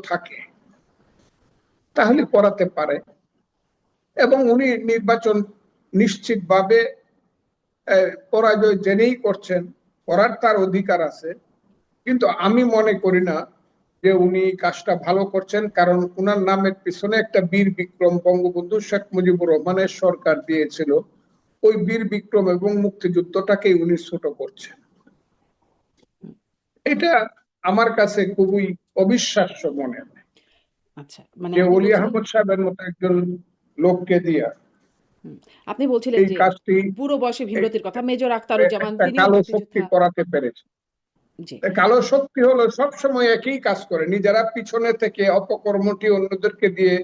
থাকে তাহলে করাতে পারে, এবং উনি নির্বাচন নিশ্চিতভাবে পরাজয় জেনেই করছেন, করার তার অধিকার আছে। কিন্তু আমি মনে করি না যে উনি কাজটা ভালো করছেন, কারণ উনার নামের পিছনে একটা বীর বিক্রম বঙ্গবন্ধু শেখ মুজিবুর রহমানের সরকার দিয়েছিল। ওই বীর বিক্রম এবং মুক্তিযুদ্ধটাকে উনি ছোট করছেন। এটা আমার কাছে খুবই অবিশ্বাস্য মনে হয়। আচ্ছা, মানে যে আপনি অলি বলছিলেন আহমদ সাহেবের মতো একজন লোককে দিয়া আপনি বলছিলেন এই যে কাজটি, বুড়ো বয়সে ভীমরতির কথা, মেজর আখতারুজ্জামান একটা তিনিও কালো শক্তি মুক্তিযোদ্ধা। করাতে পেরেছে। জি, কালো শক্তি হলো সবসময় একই কাজ করে, নিজেরা পিছনে থেকে অপকর্মটি অন্যদেরকে দিয়ে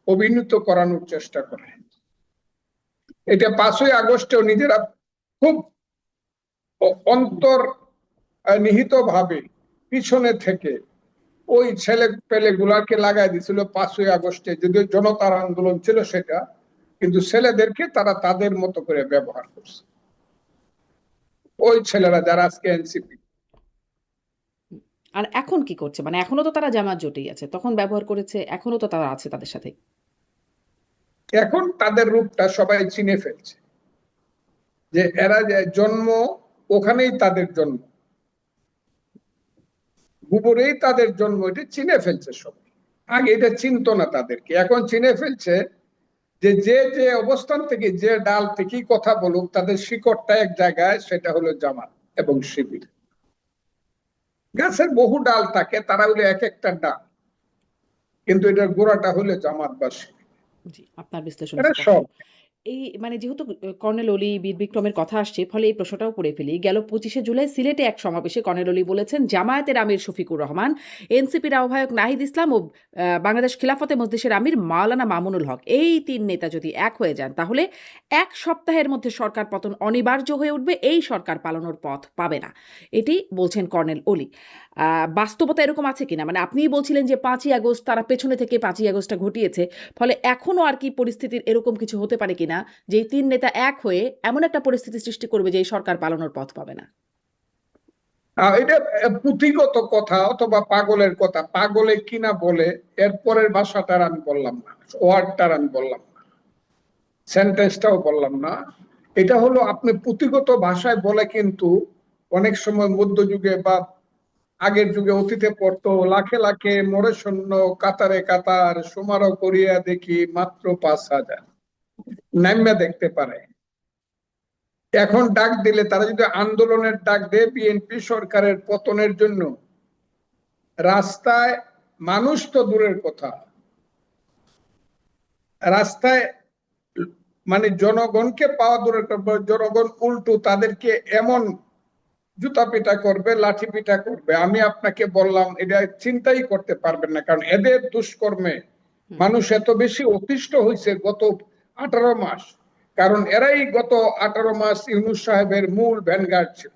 অভিনীত করানোর চেষ্টা করে। এটা 5ই আগস্টেও নিজেরা খুব অন্তর নিহিত ভাবে পিছনে থেকে ওই ছেলে পেলে গুলাকে লাগাই দিছিল 5ই আগস্টে, যদিও জনতার আন্দোলন ছিল সেটা, কিন্তু ছেলেদেরকে তারা তাদের মতো করে ব্যবহার করছে। ওই ছেলেরা যারা আজকে এনসিপি। আর এখন কি করছে? মানে এখনো তো তারা জামাত জোটেই আছে, তখন ব্যবহার করেছে, এখনো তো তারা আছে তাদের সাথে। এখন তাদের রূপটা সবাই চিনে ফেলছে, যে এরা যে জন্ম ওখানেই তাদের জন্ম, গোবরেই তাদের জন্ম, এটা চিনে ফেলছে সবাই। আগে এটা চিনতো না তাদেরকে, এখন চিনে ফেলছে যে যে যে অবস্থান থেকে যে ডাল থেকেই কথা বলুক, তাদের শিকড়টা এক জায়গায়, সেটা হলো জামাত এবং শিবির। গাছের বহু ডাল থাকে, তারা হলো এক একটা ডাল, কিন্তু এটার গোড়াটা হলো জামাতবাসী। জি, আপনার বিশ্লেষণ এটা স্পষ্ট। সব। এই মানে যেহেতু কর্নেল অলি, বীর বিক্রমের কথা আসছে, ফলে এই প্রশ্নটাও করে ফেলি। গেল 25শে জুলাই সিলেটে এক সমাবেশে কর্নেল অলি বলেছেন, জামায়াতের আমির শফিকুর রহমান, এনসিপির আহ্বায়ক নাহিদ ইসলাম ও বাংলাদেশ খিলাফতে মজলিসের আমির মাওলানা মামুনুল হক, এই 3 নেতা যদি এক হয়ে যান, তাহলে 1 সপ্তাহের মধ্যে সরকার পতন অনিবার্য হয়ে উঠবে, এই সরকার পালানোর পথ পাবে না। এটি বলছেন কর্নেল অলি। বাস্তবতা এরকম আছে কিনা? মানে আপনিই বলছিলেন যে 5ই আগস্ট তারা পেছনে থেকে 5ই আগস্টটা ঘটিয়েছে, ফলে এখনো আর কি পরিস্থিতির এরকম কিছু হতে পারে কিনা যে এই 3 নেতা এক হয়ে এমন একটা পরিস্থিতি সৃষ্টি করবে যে এই সরকার পালানোর পথ পাবে না? এটা পুঁথিগত কথা অথবা পাগলের কথা। পাগলে কিনা বলে এর পরের ভাষাটার আমি বললাম না, ওয়ার্ডটার আমি বললাম না, সেন্টেন্সটাও বললাম না। এটা হলো আপনি পুঁথিগত ভাষায় বলে, কিন্তু অনেক সময় মধ্যযুগে বা আগের যুগে অতীতে পড়তো, লাখে লাখে মরে শূন্য কাতারে কাতার সমারোহ করিয়া দেখি মাত্র 5,000 নাইমা দেখতে পারে। এখন ডাক দিলে, তারা যদি আন্দোলনের ডাক দেয় বিএনপি সরকারের পতনের জন্য, রাস্তায় মানুষ তো দূরের কথা, রাস্তায় মানে জনগণকে পাওয়া দূরের কথা, জনগণ উল্টো তাদেরকে এমন জুতা পিটা করবে, লাঠি পিটা করবে, আমি আপনাকে বললাম এটা চিন্তাই করতে পারবেন না। কারণ এদের দুষ্কর্মে মানুষ এত বেশি অতিষ্ঠ হয়েছে গত 18 মাস, কারণ এরাই গত 18 মাস ইউনূস সাহেবের মূল ভ্যানগার্ড ছিল।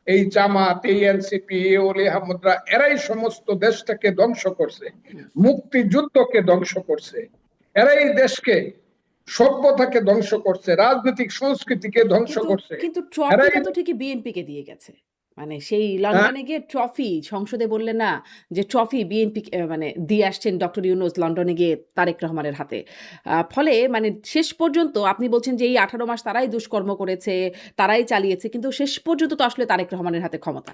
এই জামাত, এই এনসিপি, এই অলি আহমদরা, এরাই সমস্ত দেশটাকে ধ্বংস করছে, মুক্তিযুদ্ধকে ধ্বংস করছে, এরাই দেশকে, সভ্যতাকে ধ্বংস করছে, রাজনৈতিক সংস্কৃতিকে ধ্বংস কিন্তু করছে। কিন্তু এরাই ট্রফিটা তো ঠিকই বিএনপি কে দিয়ে গেছে। মানে সেই হ্যাঁ, লন্ডনে গিয়ে ট্রফি সংসদে বললেন না যে ট্রফি বিএনপি মানে দিয়ে আসছেন ডক্টর ইউনূস লন্ডনে গিয়ে তারেক রহমানের হাতে। ফলে মানে শেষ পর্যন্ত আপনি বলছেন যে এই 18 মাস তারাই দুষ্কর্ম করেছে, তারাই চালিয়েছে, কিন্তু শেষ পর্যন্ত তো আসলে তারেক রহমানের হাতে ক্ষমতা।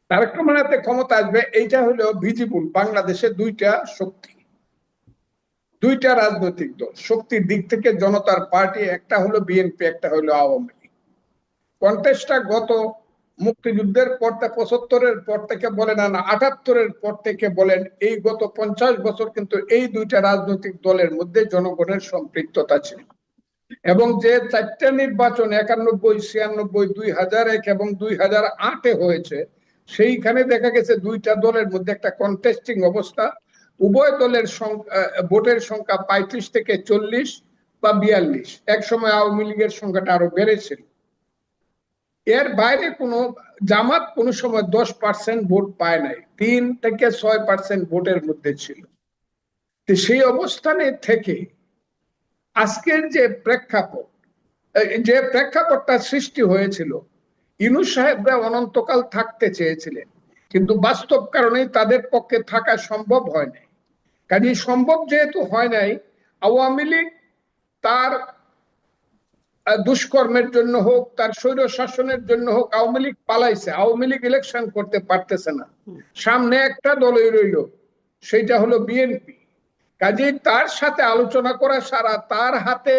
তারেক রহমানের হাতে ক্ষমতা আসবে, এইটা হলো ভিজিবল। বাংলাদেশে দুইটা শক্তি, দুইটা রাজনৈতিক দল শক্তির দিক থেকে জনতার পার্টি, একটা হলো বিএনপি, একটা হলো আওয়ামী লীগ। কন্টেস্টটা গত মুক্তিযুদ্ধের পর 75-এর পর থেকে বলেন, না 78-এর পর থেকে বলেন, এই গত 50 বছর কিন্তু এই দুইটা রাজনৈতিক দলের মধ্যে জনগণের সম্পৃক্ততা ছিল। এবং যে 4টা নির্বাচন 91, 96, 2001 এবং 2008-এ হয়েছে, সেইখানে দেখা গেছে দুইটা দলের মধ্যে একটা কন্টেস্টিং অবস্থা। উভয় দলের ভোটের সংখ্যা 35 থেকে 40 বা 42, এক সময় আওয়ামী লীগের সংখ্যাটা আরো বেড়েছিল। এর বাইরে কোনো জামাত কোনো সময় 10% ভোট পায় নাই, 3 থেকে 6% ভোটের মধ্যে ছিল। সেই অবস্থানে থেকে আজকের যে প্রেক্ষাপটটা সৃষ্টি হয়েছিল, ইউনূস সাহেবরা অনন্তকাল থাকতে চেয়েছিলেন, কিন্তু বাস্তব কারণে তাদের পক্ষে থাকা সম্ভব হয় নাই। কাজে সম্ভব যেহেতু হয় নাই, আওয়ামী লীগ তার দুষ্কর্মের জন্য হোক, তার স্বৈর শাসনের জন্য হোক, আওয়ামী লীগ পালাইছে। আওয়ামী লীগ ইলেকশন করতে পারতেছে না। সামনে একটা দলই রইল, সেটা হলো বিএনপি। কাজেই তার সাথে আলোচনা করা ছাড়া, তার হাতে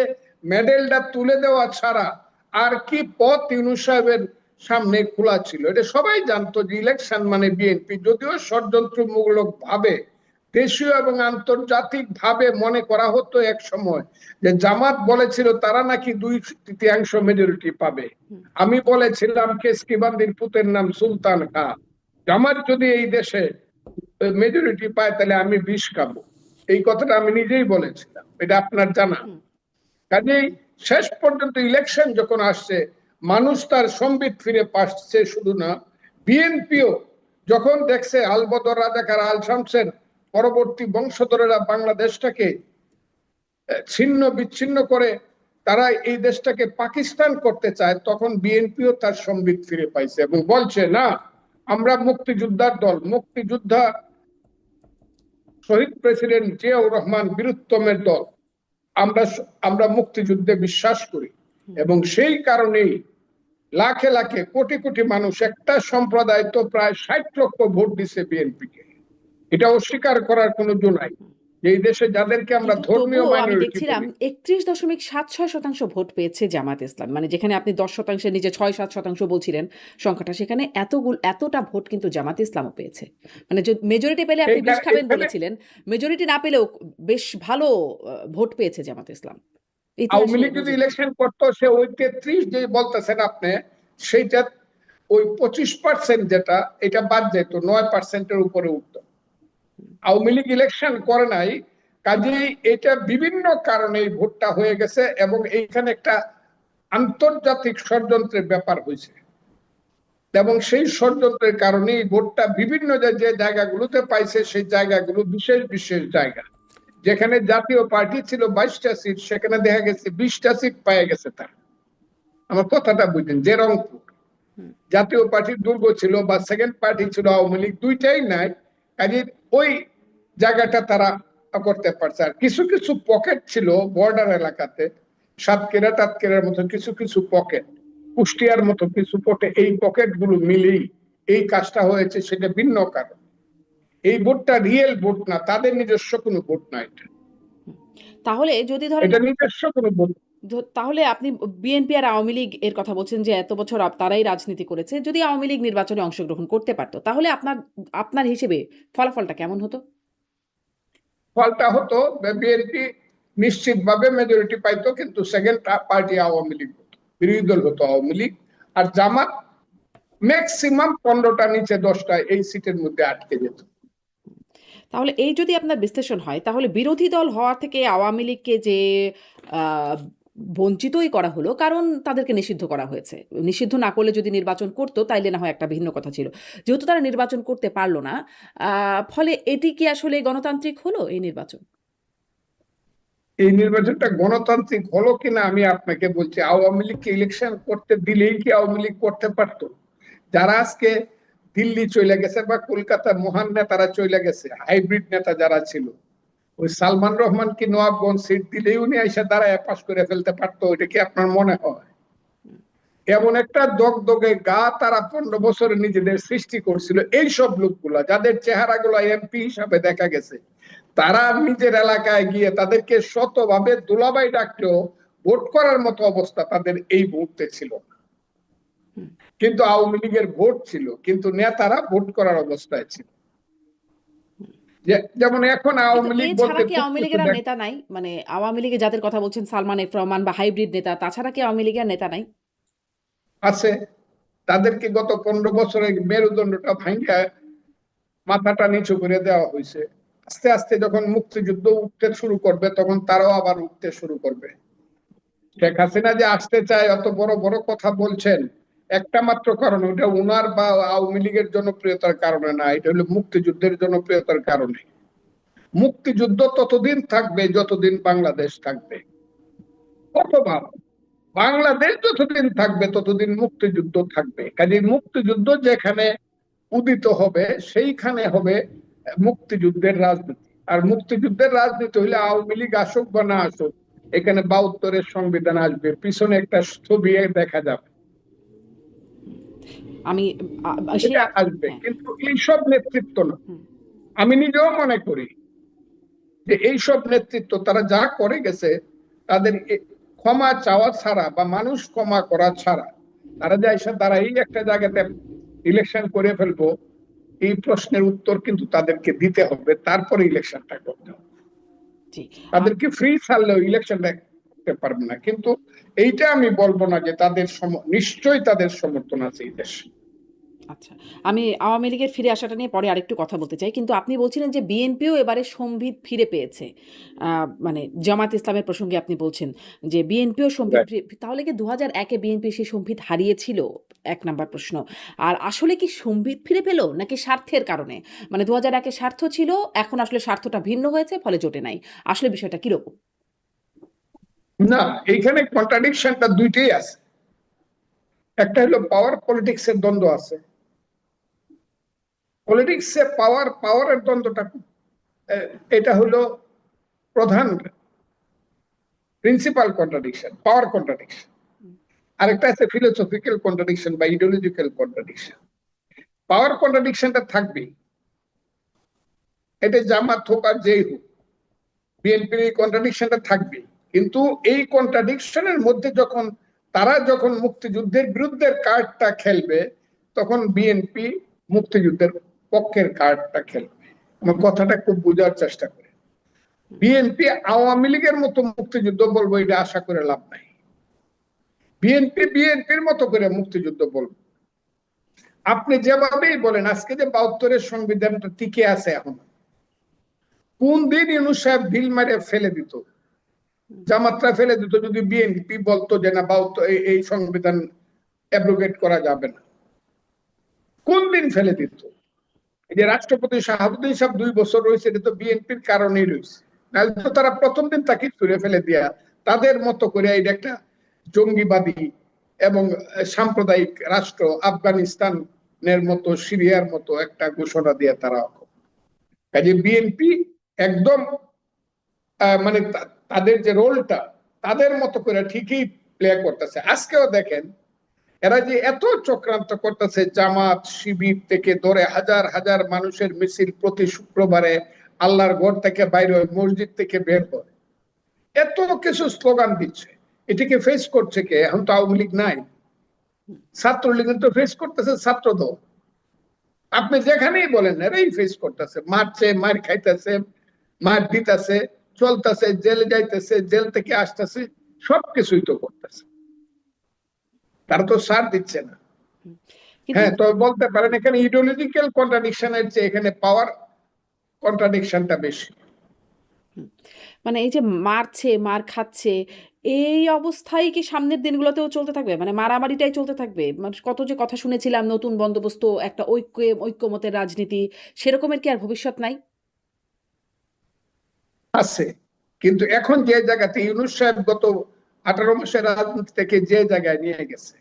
মেডেলটা তুলে দেওয়া ছাড়া আর কি পথ ইউনূস সাহেবের সামনে খোলা ছিল? এটা সবাই জানতো যে ইলেকশন মানে বিএনপি। যদিও ষড়যন্ত্রমূলক ভাবে দেশীয় এবং আন্তর্জাতিক ভাবে মনে করা হতো এক সময় যে জামাত বলেছিল তারা নাকি 2/3 মেজরিটি পাবে। আমি বলেছিলাম কেসকিবান্দির পুতের নাম সুলতান খান, জামাত যদি এই দেশে মেজরিটি পায় তাহলে আমি বিষ খাবো। এই কথাটা আমি নিজেই বলেছিলাম, এটা আপনার জানা। কাজেই শেষ পর্যন্ত ইলেকশন যখন আসছে, মানুষ তার সম্বিত ফিরে পাচ্ছে। শুধু না, বিএনপিও যখন দেখছে আলবদর রাজাকার আল শামসের পরবর্তী বংশধরেরা বাংলাদেশটাকে ছিন্ন বিচ্ছিন্ন করে তারা এই দেশটাকে পাকিস্তান করতে চায়, তখন বিএনপিও তার সম্বিত ফিরে পাইছে এবং বলছে না, আমরা মুক্তিযোদ্ধার দল, মুক্তিযোদ্ধা শহীদ প্রেসিডেন্ট জিয়াউর রহমান বীরুত্তমের দল, আমরা মুক্তিযুদ্ধে বিশ্বাস করি। এবং সেই কারণেই লাখে লাখে কোটি কোটি মানুষ, একটা সম্প্রদায় তো প্রায় 60 লক্ষ ভোট দিছে বিএনপিকে। এটা অস্বীকার করার কোনো জো নাই। এই দেশে যাদেরকে আমরা কিন্তু ধর্মীয় তবুও আমি মাইনরিটি দেখছিলাম বলি, 31.76% ভোট পেয়েছে জামাত ইসলাম। মানে যেখানে আপনি 10%-এর নিচে 6-7% বলছিলেন সংখ্যাটা, সেখানে এতটা ভোট কিন্তু জামাত ইসলামও পেয়েছে। মানে মেজরিটি পেলে আপনি বিষ খাবেন বলেছিলেন, মেজরিটি না পেলেও বেশ ভালো ভোট পেয়েছে জামাত ইসলাম। আওয়ামী ইতিহাসে লীগ যদি নজির নেই। ইলেকশন করতো, সে ওই 33 যে বলতেছেন আপনি, সেইটা ওই 25% যেটা, এটা বাদ যেত, 9%-এর উপরে উঠতো। আওয়ামী লীগ ইলেকশন করে নাই, কাজেই এটা বিভিন্ন কারণে ভোটটা হয়ে গেছে এবং এইখানে একটা আন্তর্জাতিক ষড়যন্ত্রের ব্যাপার হয়েছে। এবং সেই ষড়যন্ত্রের কারণে ভোটটা বিভিন্ন যে জায়গাগুলোতে পাইছে, সেই জায়গাগুলো বিশেষ বিশেষ জায়গা। যেখানে জাতীয় পার্টি ছিল 22টা সিট, সেখানে দেখা গেছে 20টা সিট পেয়ে গেছে তার। আমার কথাটা বুঝলেন? যে রংপুর জাতীয় পার্টির দুর্গ ছিল বা সেকেন্ড পার্টি ছিল আওয়ামী লীগ, দুইটাই নাই। কাজে ওই জায়গাটা তারা করতে পারছে। আর কিছু কিছু পকেট ছিল বর্ডার এলাকাতে, সাতক্ষীরা টাতক্ষীরার মতো কিছু কিছু পকেট, কুষ্টিয়ার মতো কিছু পকেট, এই পকেট গুলো মিলেই এই কাজটা হয়েছে। সেটা ভিন্ন কারণ। এই ভোটটা রিয়েল ভোট না, তাদের নিজস্ব কোনো ভোট না। তাহলে যদি ধরেন, এটা নিজস্ব কোনো ভোট। তাহলে আপনি বিএনপি আর আওয়ামী লীগ এর কথা বলছেন যে এত বছর তারাই রাজনীতি করেছে। যদি আওয়ামী লীগ নির্বাচনে অংশগ্রহণ করতে পারতো, তাহলে আপনার হিসেবে ফলাফলটা কেমন হতো? ফলটা হতো বিএনপি নিশ্চিতভাবে মেজরিটি পাইতো, কিন্তু সেকেন্ড পার্টি আওয়ামী লীগ হতো, বিরোধী দল হতো আওয়ামী লীগ। আর জামাত ম্যাক্সিমাম 15টা নিচে 10টা এই সিটের মধ্যে আটকে যেত। তাহলে এই যদি আপনার বিশ্লেষণ হয়, তাহলে বিরোধী দল হওয়া থেকে আওয়ামী লীগকে যে আহ, বঞ্চিতই করা হলো, কারণ তাদেরকে নিষিদ্ধ করা হয়েছে। নিষিদ্ধ না করলে যদি নির্বাচন করতো তাইলে না হয় একটা ভিন্ন কথা ছিল। যেহেতু তারা নির্বাচন করতে পারলো না, ফলে এটি কি আসলে গণতান্ত্রিক হলো এই নির্বাচন? এই নির্বাচনটা গণতান্ত্রিক হলো কিনা আমি আপনাকে বলছি, আওয়ামী লীগকে ইলেকশন করতে দিলেই কি আওয়ামী লীগ করতে পারতো? যারা আজকে দিল্লি চলে গেছে বা কলকাতার মহান নেতারা চলে গেছে, হাইব্রিড নেতা যারা ছিল, ওই সালমান রহমান কি নবাবগঞ্জ সিট দিলেই উনি এসে দাঁড়ায় পাশ করে ফেলতে পারতো? এটা কি আপনার মনে হয়? এমন একটা দগদগে গা তারা 15 বছরে নিজেদের সৃষ্টি করছিল। এইসব লোকগুলা যাদের চেহারাগুলো এমপি হিসাবে দেখা গেছে, তারা নিজের এলাকায় গিয়ে তাদেরকে শতভাবে দুলাভাই ডাকলেও ভোট করার মতো অবস্থা তাদের এই মুহূর্তে ছিল না। কিন্তু আওয়ামী লীগের ভোট ছিল, কিন্তু নেতারা ভোট করার অবস্থায় ছিল। যেমন এখন কিন্তু আওয়ামী লীগ এছাড়া বলতে কি আওয়ামী কিছু লীগের আর নেতা নাই? মানে আওয়ামী লীগে যাদের কথা বলছেন, সালমান এফ রহমান বা হাইব্রিড নেতা, তাছাড়া কি আওয়ামী লীগের নেতা নাই? আছে। তাদেরকে গত 15 বছরে মেরুদণ্ডটা ভাঙ্গা মাথাটা নিচু করে দেওয়া হয়েছে। আস্তে আস্তে যখন মুক্তিযুদ্ধ উঠতে শুরু করবে, তখন তারাও আবার উঠতে শুরু করবে। শেখ হাসিনা যে আসতে চায়, অত বড় বড় কথা বলছেন, একটা মাত্র কারণ, ওটা উনার বা আওয়ামী লীগের জনপ্রিয়তার কারণে না, এটা হলো মুক্তিযুদ্ধের জনপ্রিয়তার কারণে। মুক্তিযুদ্ধ ততদিন থাকবে যতদিন বাংলাদেশ থাকবে, অথবা বাংলাদেশ যতদিন থাকবে ততদিন মুক্তিযুদ্ধ থাকবে। কাজে মুক্তিযুদ্ধ যেখানে উদিত হবে, সেইখানে হবে মুক্তিযুদ্ধের রাজনীতি। আর মুক্তিযুদ্ধের রাজনীতি হইলে আওয়ামী লীগ আসুক বা না আসুক, এখানে ৭২-এর সংবিধান আসবে, পিছনে একটা ছবি দেখা যাবে, আমি সে এটা আসবে, হ্যাঁ। কিন্তু এইসব নেতৃত্ব না। হুম, আমি নিজেও মনে করি যে এইসব নেতৃত্ব তারা যা করে গেছে, তাদের ক্ষমা চাওয়া ছাড়া বা মানুষ ক্ষমা করা ছাড়া, তারা যে এসে তারা এই একটা জায়গাতে ইলেকশন করে ফেলবো, এই প্রশ্নের উত্তর কিন্তু তাদেরকে দিতে হবে, তারপরে ইলেকশনটা করতে হবে। জি। তাদেরকে ফ্রি ছাড়লেও ইলেকশনটা করতে পারবে না। কিন্তু এইটা আমি বলবো না যে তাদের নিশ্চয়ই তাদের সমর্থন আছে এই দেশে। আচ্ছা। আমি আওয়ামী লীগের ফিরে আসাটা নিয়ে পরে আরেকটু কথা বলতে চাই। কিন্তু আপনি বলছিলেন যে বিএনপিও এবারে সম্বিত ফিরে পেয়েছে। মানে জামায়াত ইসলামের প্রসঙ্গে আপনি বলছেন যে বিএনপিও সম্বিত তাহলে কি ২০০১ এ বিএনপি সেই সম্বিত হারিয়েছিল? ১ নাম্বার প্রশ্ন। আর আসলে কি সম্বিত ফিরে পেল নাকি স্বার্থের কারণে? মানে ২০০১ এ স্বার্থ ছিল, এখন আসলে স্বার্থটা ভিন্ন হয়েছে, ফলে জোটে নাই। আসলে বিষয়টা কিরকম? না, এইখানে কন্ট্রাডিকশনটা দুইটাই আছে। একটা হলো পাওয়ার পলিটিক্সের দ্বন্দ্ব আছে। পলিটিক্সে পাওয়ারের দ্বন্দ্বটা এটা হলো প্রধান প্রিন্সিপাল কন্ট্রাডিকশন, পাওয়ার কন্ট্রাডিকশন। আরেকটা আছে ফিলোসফিক্যাল কন্ট্রাডিকশন বা ইডিওলজিক্যাল কন্ট্রাডিকশন। পাওয়ার কন্ট্রাডিকশনটা থাকবেই, এটা জামাত হোক আর যেই হোক, বিএনপির এই কন্ট্রাডিকশনটা থাকবেই। কিন্তু এই কন্ট্রাডিকশনের মধ্যে তারা যখন মুক্তিযুদ্ধের বিরুদ্ধের কার্ডটা খেলবে, তখন বিএনপি মুক্তিযুদ্ধের পক্ষের কার্ডটা খেলবে। আমার কথাটা খুব বোঝার চেষ্টা করে। বিএনপি আওয়ামী লীগের মতো মুক্তিযুদ্ধ বলবো, এটা আশা করে লাভ নাই। বিএনপি বিএনপির মতো করে মুক্তিযুদ্ধ বলবো। আপনি যেভাবেই বলেন, আজকে যে ৭২-এর সংবিধানটা টিকে আছে এখন, কোন দিন ইউনূস সাহেব ঢিল মারে ফেলে দিত, জামাতরা ফেলে দিত, যদি বিএনপি বলতো যে না, এই সংবিধান অ্যাব্রোগেট করা যাবে না? কোন দিন ফেলে দিত? এই যে রাষ্ট্রপতি শাহাবুদ্দিন সাহেব ২ বছর রয়েছে, এটা তো বিএনপির কারণেই রয়েছে। নাহলে তো তারা প্রথম দিন তাকে ছুড়ে ফেলে দিয়া তাদের মতো করে এটা একটা জঙ্গিবাদী এবং সাম্প্রদায়িক রাষ্ট্র, আফগানিস্তানের মতো, সিরিয়ার মতো একটা ঘোষণা দিয়ে তারা, কাজে বিএনপি একদম মানে তাদের যে রোলটা তাদের মতো করে ঠিকই প্লে করতেছে। আজকেও দেখেন এরা যে এত চক্রান্ত করতেছে, জামাত শিবির থেকে ধরে হাজার হাজার মানুষের মিছিল প্রতি শুক্রবারে আল্লাহর ঘর থেকে বাইরে হয়, মসজিদ থেকে বের হয়, এত কিছু স্লোগান দিচ্ছে, এটাকে ফেস করছে কে? এখন তো আওয়ামী লীগ নাই, ছাত্রলীগ তো ফেস করতেছে ছাত্রদল। আপনি যেখানেই বলেন এরাই ফেস করতেছে, মারছে, মার খাইতেছে, মার দিতেছে, চলতেছে, জেলে যাইতেছে, জেল থেকে আসতেছে, সবকিছুই তো করতেছে, তারা তো সার দিচ্ছে না। কিন্তু হ্যাঁ, তো বলতে পারেন এখানে ইডিওলজিক্যাল কন্ট্রাডিকশনের চেয়ে এখানে পাওয়ার কন্ট্রাডিকশনটা বেশি। মানে এই যে মারছে, মার খাচ্ছে, এই অবস্থাই কি সামনের দিনগুলোতেও চলতে থাকবে? মানে মারামারিটাই চলতে থাকবে? মানে কত যে কথা শুনেছিলাম, নতুন বন্দোবস্ত, একটা ঐক্যমতের রাজনীতি, সেরকমের কি আর ভবিষ্যৎ নাই? আছে, কিন্তু এখন যে জায়গাতে ইউনূস সাহেব গত 18 মাসের রাজনীতি থেকে যে জায়গায় নিয়ে গেছে,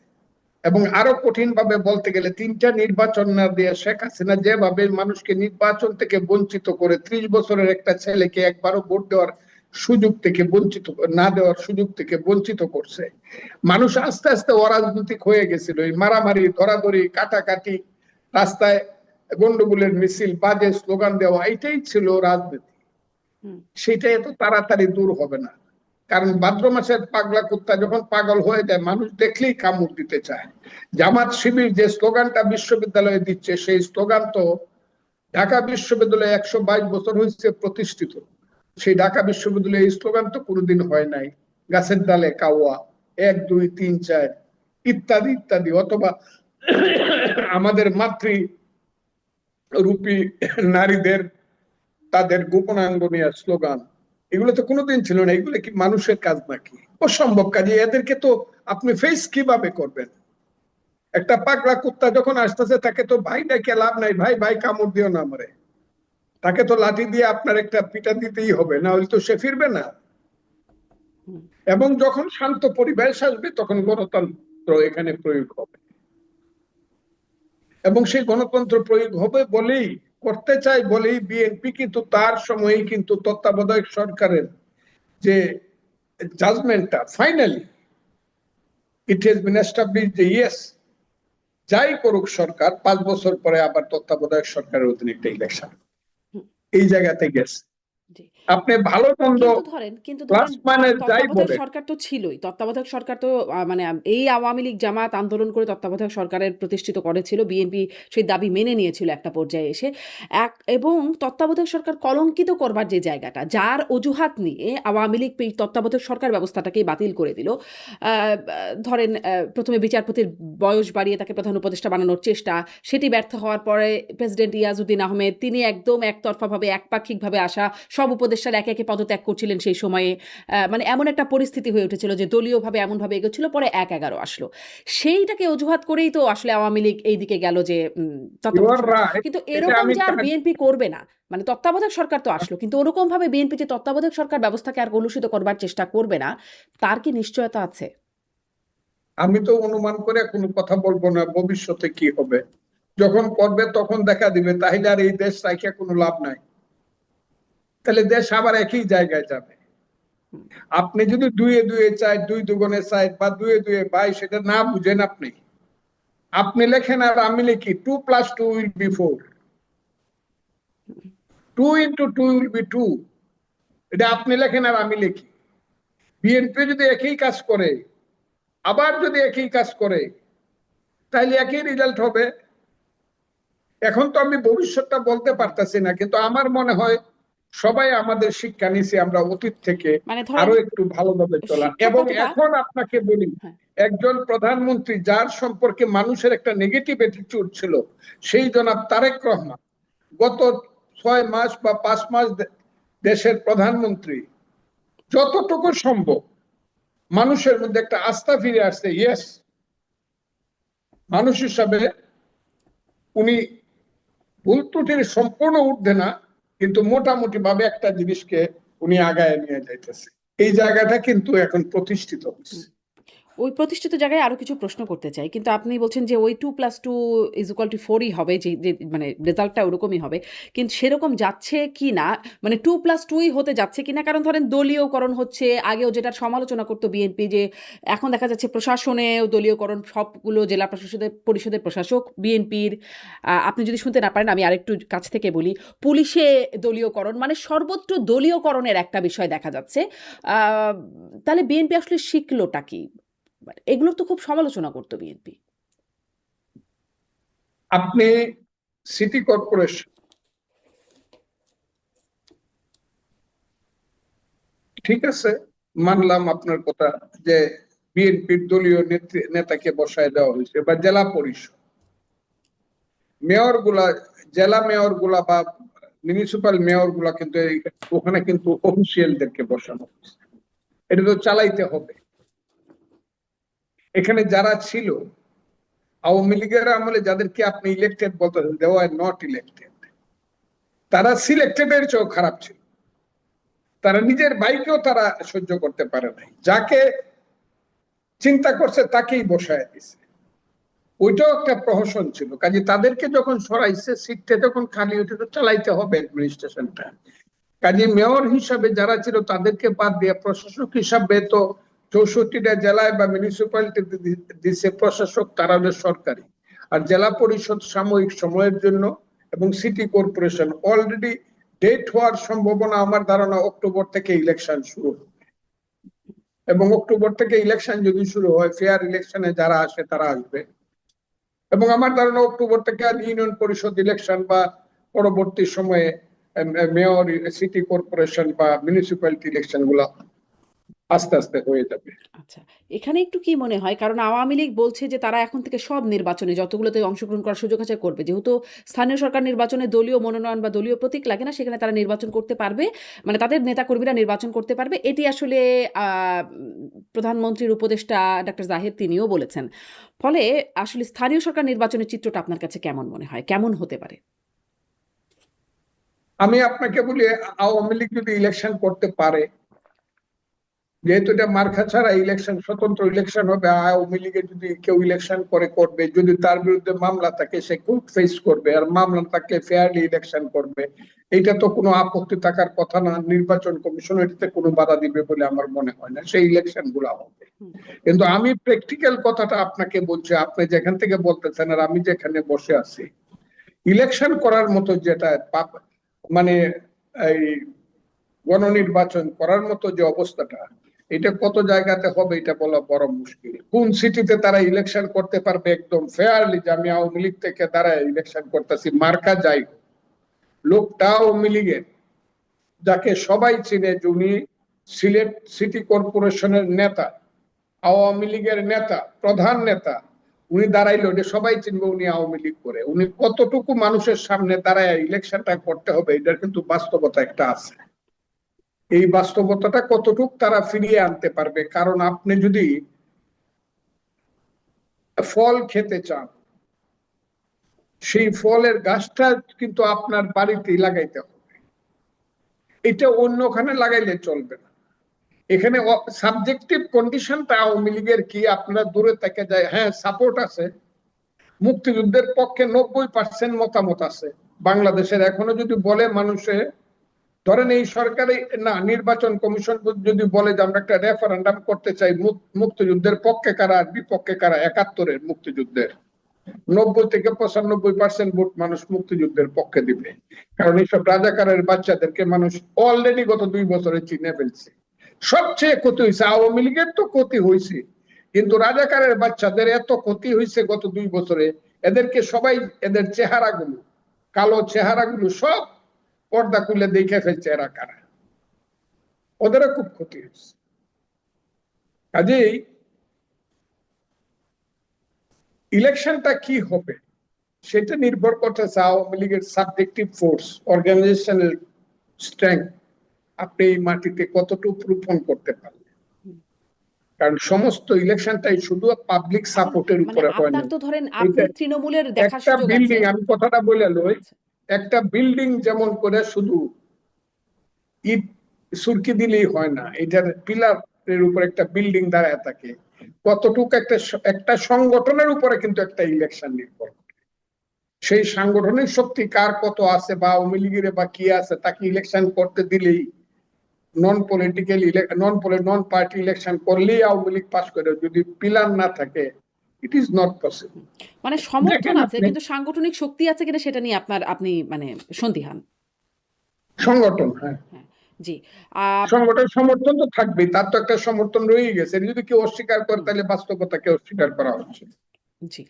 এবং আরো কঠিন ভাবে বলতে গেলে ৩টা নির্বাচন না দিয়ে শেখ হাসিনা যেভাবে মানুষকে নির্বাচন থেকে বঞ্চিত করে, ৩০ বছরের একটা ছেলেকে একবারও ভোট দেওয়ার সুযোগ থেকে বঞ্চিত, না দেওয়ার সুযোগ থেকে বঞ্চিত করছে, মানুষ আস্তে আস্তে অরাজনৈতিক হয়ে গেছিল। এই মারামারি, ধরাধরি, কাটাকাটি, রাস্তায় গন্ডগোলের মিছিল, বাজে স্লোগান দেওয়া, এটাই ছিল রাজনীতি। সেটা এত তাড়াতাড়ি দূর হবে না, কারণ ভাদ্র মাসের পাগলা কুত্তা যখন পাগল হয়ে যায়, মানুষ দেখলেই কামড় দিতে চায়। জামাত শিবির যে স্লোগানটা বিশ্ববিদ্যালয়ে দিচ্ছে, সেই স্লোগান তো ঢাকা বিশ্ববিদ্যালয়ে ১২২ বছর হয়েছে প্রতিষ্ঠিত, সেই ঢাকা বিশ্ববিদ্যালয়ে এই স্লোগান তো কোনোদিন হয় নাই। গাছের ডালে কাওয়া, ১ ২ ৩ ৪ ইত্যাদি ইত্যাদি, অথবা আমাদের মাতৃরূপী নারীদের তাদের গোপনাঙ্গ নিয়ে স্লোগান, এগুলো তো কোনোদিন ছিল না। এগুলো কি মানুষের কাজ নাকি? অসম্ভব কাজে। এদেরকে তো আপনি ফেস কিভাবে করবেন? একটা পাগলা কুত্তা যখন আসতেছে, তাকে তো ভাই ডাকে লাভ নাই, ভাই ভাই কামড় দিও না আমারে, তাকে তো লাঠি দিয়ে আপনার একটা পিটা দিতেই হবে, না হলে তো সে ফিরবে না। এবং যখন শান্ত পরিবেশ আসবে, তখন গণতন্ত্র এখানে প্রয়োগ হবে। এবং সেই গণতন্ত্র প্রয়োগ হবে বলেই, করতে চাই বলেই বিএনপি কিন্তু তার সময়েই কিন্তু তত্ত্বাবধায়ক সরকারের যে জাজমেন্টটা finally it has been establish যে ইয়েস, যাই করুক সরকার 5 বছর পরে আবার তত্ত্বাবধায়ক সরকারের অধীনে একটা ইলেকশন, হুম, এই জায়গাতে গেছে। জি। আপনি ভালো মন্দ কিন্তু প্লাস ধরেন মাইনাস যাই তত্ত্বাবধায়ক বলে, সরকার তো ছিলই। তত্ত্বাবধায়ক সরকার তো মানে এই আওয়ামী লীগ জামাত আন্দোলন করে তত্ত্বাবধায়ক সরকারের প্রতিষ্ঠিত করেছিল। বিএনপি সেই দাবি মেনে নিয়েছিল একটা পর্যায়ে এসে। এবং তত্ত্বাবধায়ক সরকার কলঙ্কিত করবার যে জায়গাটা, যার অজুহাত নিয়ে আওয়ামী লীগ এই তত্ত্বাবধায়ক সরকার ব্যবস্থাটাকেই বাতিল করে দিল। ধরেন ১ম এ বিচারপতির বয়স বাড়িয়ে তাকে প্রধান উপদেষ্টা বানানোর চেষ্টা, সেটি ব্যর্থ হওয়ার পরে প্রেসিডেন্ট ইয়াজউদ্দিন আহমেদ তিনি একদম একতরফাভাবে একপাক্ষিকভাবে আসা সব উপদেষ্টার একে একে পদত্যাগ করছিলেন সেই সময়ে। মানে এমন একটা পরিস্থিতি হয়ে উঠেছিল যে দলীয়ভাবে এমনভাবে এগোচ্ছিল, পরে ১-১১ আসলো। সেইটাকে অজুহাত করেই তো আসলে আওয়ামী লীগ এই দিকে গেল যে ইউ তত্ত্বাবধায়ক আর সরকার। রাইট। কিন্তু এটা এরকম আমি যে আর বিএনপি করবে না, মানে তত্ত্বাবধায়ক সরকার তো আসলো, কিন্তু ওরকমভাবে বিএনপি যে তত্ত্বাবধায়ক সরকার ব্যবস্থাকে আর কলুষিত করবার চেষ্টা করবে না, তার কি নিশ্চয়তা আছে? আমি তো অনুমান করে কোনো কথা বলবো না ভবিষ্যতে কি হবে। যখন করবে তখন দেখা দিবে, তাহলে আর এই দেশ রাখিয়া কোনো লাভ নাই, তাহলে দেশ আবার একই জায়গায় যাবে। হুম, আপনি যদি দুয়ে দুয়ে চাই, দুই দুগুণে চাই, বা দুয়ে দুয়ে বাই, সেটা না বুঝেন আপনি, আপনি লেখেন আর আমি লিখি 2+2 will be 4, 2 × 2 will be 2, এটা আপনি লেখেন আর আমি লিখি। বিএনপি যদি একই কাজ করে, আবার যদি একই কাজ করে, তাহলে একই রেজাল্ট হবে। এখন তো আমি ভবিষ্যৎটা বলতে পারতেছি না, কিন্তু আমার মনে হয় সবাই আমাদের শিক্ষা নিছি আমরা অতীত থেকে মানে ধরেন আরো একটু ভালোভাবে চলা। শিক্ষা এবং কতটা? এখন আপনাকে বলি, হ্যাঁ, একজন প্রধানমন্ত্রী যার সম্পর্কে মানুষের একটা নেগেটিভ অ্যাটিটিউড ছিল, সেই জনাব তারেক রহমান গত 6 মাস বা 5 মাস দেশের প্রধানমন্ত্রী যতটুকু সম্ভব মানুষের মধ্যে একটা আস্থা ফিরে আসছে। ইয়েস, মানুষ হিসাবে উনি ভুল ত্রুটির সম্পূর্ণ ঊর্ধ্বে না, কিন্তু মোটামুটি ভাবে একটা জিনিসকে উনি আগায় নিয়ে যাইতেছে। এই জায়গাটা কিন্তু এখন প্রতিষ্ঠিত হচ্ছে। হুম। ওই প্রতিষ্ঠিত জায়গায় আরো কিছু প্রশ্ন করতে চাই। কিন্তু আপনি বলছেন যে ওই 2+2 = 4 ই হবে, যে মানে রেজাল্টটা ওরকমই হবে। কিন্তু সেরকম যাচ্ছে কিনা, মানে 2+2 ই হতে যাচ্ছে কিনা? কারণ ধরেন দলীয়করণ হচ্ছে, আগেও যেটার সমালোচনা করত বিএনপি, যে এখন দেখা যাচ্ছে প্রশাসনেও দলীয়করণ, সবগুলো জেলা পরিষদের প্রশাসক বিএনপির। আপনি যদি শুনতে না পারেন আমি আরেকটু কাছ থেকে বলি, পুলিশে দলীয়করণ, মানে সর্বত্র দলীয়করণের একটা বিষয় দেখা যাচ্ছে। আ তাহলে বিএনপি আসলে শিখলোটা কি? এগুলোর তো খুব সমালোচনা করতো বিএনপি। আপনি সিটি কর্পোরেশন, ঠিক আছে, মানলাম আপনার কথা যে বিএনপির দলীয় নেতাকে বসায় দেওয়া হয়েছে, বা জেলা পরিষদ মেয়র গুলা, জেলা মেয়র গুলা বা মিউনিসিপাল মেয়র গুলা কিন্তু ওখানে কিন্তু অফিসিয়ালদেরকে বসানো হয়েছে। এটা তো চালাইতে হবে। এখানে যারা ছিল আওয়ামী লীগের আমলে, যাদেরকে আপনি ইলেক্টেড বলতেছেন, দে আর নট ইলেক্টেড, তারা সিলেক্টেড এর চেয়েও খারাপ ছিল। তারা নিজের ভাইকেও তারা সহ্য করতে পারে নাই, যাকে চিন্তা করছে তাকেই বসায় দিছে। ওইটাও একটা প্রহসন ছিল। কাজে তাদেরকে যখন সরাইছে, সিটটা যখন খালি হইতে, তো চালাইতে হবে অ্যাডমিনিস্ট্রেশনটা। কাজে মেয়র হিসাবে যারা ছিল তাদেরকে বাদ দিয়ে প্রশাসক হিসাবে তো 64টা জেলায় বা মিউনিসিপ্যালিটি দিচ্ছে প্রশাসক, তারা হলো সরকারি। আর জেলা পরিষদ সাময়িক সময়ের জন্য, এবং সিটি কর্পোরেশন অলরেডি ডেট হওয়ার সম্ভাবনা, আমার ধারণা অক্টোবর থেকে ইলেকশন শুরু হবে। এবং অক্টোবর থেকে ইলেকশন যদি শুরু হয়, ফেয়ার ইলেকশনে যারা আসে তারা আসবে। এবং আমার ধারণা অক্টোবর থেকে আর ইউনিয়ন পরিষদ ইলেকশন বা পরবর্তী সময়ে মেয়র, সিটি কর্পোরেশন বা মিউনিসিপ্যালিটি ইলেকশন গুলা আস্তে আস্তে হয়ে যাবে। আচ্ছা, এখানে একটু কি মনে হয়, কারণ আওয়ামী লীগ বলছে যে তারা এখন থেকে সব নির্বাচনে যতগুলোতে অংশগ্রহণ করার সুযোগ আছে করবে। যেহেতু স্থানীয় সরকার নির্বাচনে দলীয় মনোনয়ন বা দলীয় প্রতীক লাগে না, সেখানে তারা নির্বাচন করতে পারবে। মানে তাদের নেতাকর্মীরা নির্বাচন করতে পারবে। এটি আসলে প্রধানমন্ত্রীর উপদেষ্টা ডক্টর জাহিদ তিনিও বলেছেন। ফলে আসলে স্থানীয় সরকার নির্বাচনের চিত্রটা আপনার কাছে কেমন মনে হয়? কেমন হতে পারে? আমি আপনাকে বলি, আওয়ামী লীগ যদি ইলেকশন করতে পারে, যেহেতু এটা মার্কা ছাড়া ইলেকশন, স্বতন্ত্র ইলেকশন হবে, আওয়ামী লীগের যদি কেউ ইলেকশন করবে, যদি তার বিরুদ্ধে মামলা থাকে সে কোর্ট ফেস করবে, আর মামলা থাকলে ফেয়ারলি ইলেকশন করবে। এটা তো কোনো আপত্তি থাকার কথা না। নির্বাচন কমিশন এটাতে কোনো বাধা দিবে বলে আমার মনে হয় না, সেই ইলেকশন গুলা হবে। কিন্তু আমি প্র্যাকটিক্যাল কথাটা আপনাকে বলছি, আপনি যেখান থেকে বলতেছেন আর আমি যেখানে বসে আছি, ইলেকশন করার মতো যেটা মানে এই গণনির্বাচন করার মতো যে অবস্থাটা, এটা কত জায়গাতে হবে এটা বলা বড় মুশকিল। কোন সিটিতে তারা ইলেকশন করতে পারবে একদম ফেয়ারলি, যে আমি আওয়ামী লীগ থেকে দাঁড়ায় ইলেকশন করতেছি, মার্কা যাই লোকটা আওয়ামী লীগের, যাকে সবাই চিনে, উনি সিলেট সিটি কর্পোরেশনের নেতা, আওয়ামী লীগের নেতা, প্রধান নেতা, উনি দাঁড়াইলো, এটা সবাই চিনবে উনি আওয়ামী লীগ করে। উনি কতটুকু মানুষের সামনে দাঁড়ায় ইলেকশনটা করতে হবে, এটার কিন্তু বাস্তবতা একটা আছে। এই বাস্তবতাটা কতটুকু তারা ফিরিয়ে আনতে পারবে, কারণ আপনি যদি ফল খেতে চান, সেই ফলের গাছটা কিন্তু আপনার বাড়িতেই লাগাইতে হবে, এটা অন্যখানে লাগাইলে চলবে না। এখানে সাবজেক্টিভ কন্ডিশনটা আওয়ামী লীগের কি, আপনারা দূরে থেকে যায়, হ্যাঁ সাপোর্ট আছে, মুক্তিযুদ্ধের পক্ষে 90% মতামত আছে বাংলাদেশের। এখনো যদি বলে মানুষে, ধরেন এই সরকারি না, নির্বাচন কমিশন যদি বলে যে আমরা একটা রেফারেন্ডাম করতে চাই, মুক্তিযুদ্ধের পক্ষে কারা আর বিপক্ষে কারা, 71-এর মুক্তিযুদ্ধের 90 থেকে 95% ভোট মানুষ মুক্তিযুদ্ধের পক্ষে দিবে, কারণ এইসব রাজাকারের বাচ্চাদেরকে মানুষ অলরেডি গত 2 বছরে চিনে ফেলছে। সবচেয়ে ক্ষতি হয়েছে আওয়ামী লীগের, তো ক্ষতি হয়েছে, কিন্তু রাজাকারের বাচ্চাদের এত ক্ষতি হয়েছে গত 2 বছরে, এদেরকে সবাই, এদের চেহারাগুলো, কালো চেহারাগুলো সব পর্দা খুলে দেখে ফেলছে এরা কারা, ওদেরও খুব ক্ষতি হয়েছে। কাজেই ইলেকশনটা কি হবে সেটা নির্ভর করতেছে আওয়ামী লীগের সাবজেক্টিভ ফোর্স, অর্গানাইজেশনাল স্ট্রেংথ, আপনি এই মাটিতে কতটুকু রূপন করতে পারলেন। কারণ সমস্ত ইলেকশনটাই শুধু পাবলিক সাপোর্টের উপরে হয় না। আপনার তো ধরেন আপনি তৃণমূলের দেখার একটা সুযোগ আছে। বিল্ডিং, আমি কথাটা বলে লই, একটা বিল্ডিং যেমন করে শুধু ইট সুরকি দিলেই হয় না, এটার পিলারের উপর একটা বিল্ডিং দাঁড়ায় থাকে, কতটুকু একটা সংগঠনের উপরে কিন্তু একটা ইলেকশন নির্ভর করে। সেই সাংগঠনিক শক্তি কার কত আছে, বা আওয়ামী লীগের বা কি আছে, তাকে ইলেকশন করতে দিলেই, নন পার্টি ইলেকশন করলেই আওয়ামী লীগ পাস করে, যদি পিলার না থাকে ইট ইজ নট পসিবল। মানে সমর্থন আছে কিন্তু সাংগঠনিক শক্তি আছে কিনা সেটা নিয়ে আপনি মানে সন্দিহান। সংগঠন, হ্যাঁ জি, সংগঠন সমর্থন তো থাকবেই, তার তো একটা সমর্থন রয়ে গেছে, যদি কেউ অস্বীকার করে তাহলে বাস্তবতাকে অস্বীকার করা হচ্ছে। জি,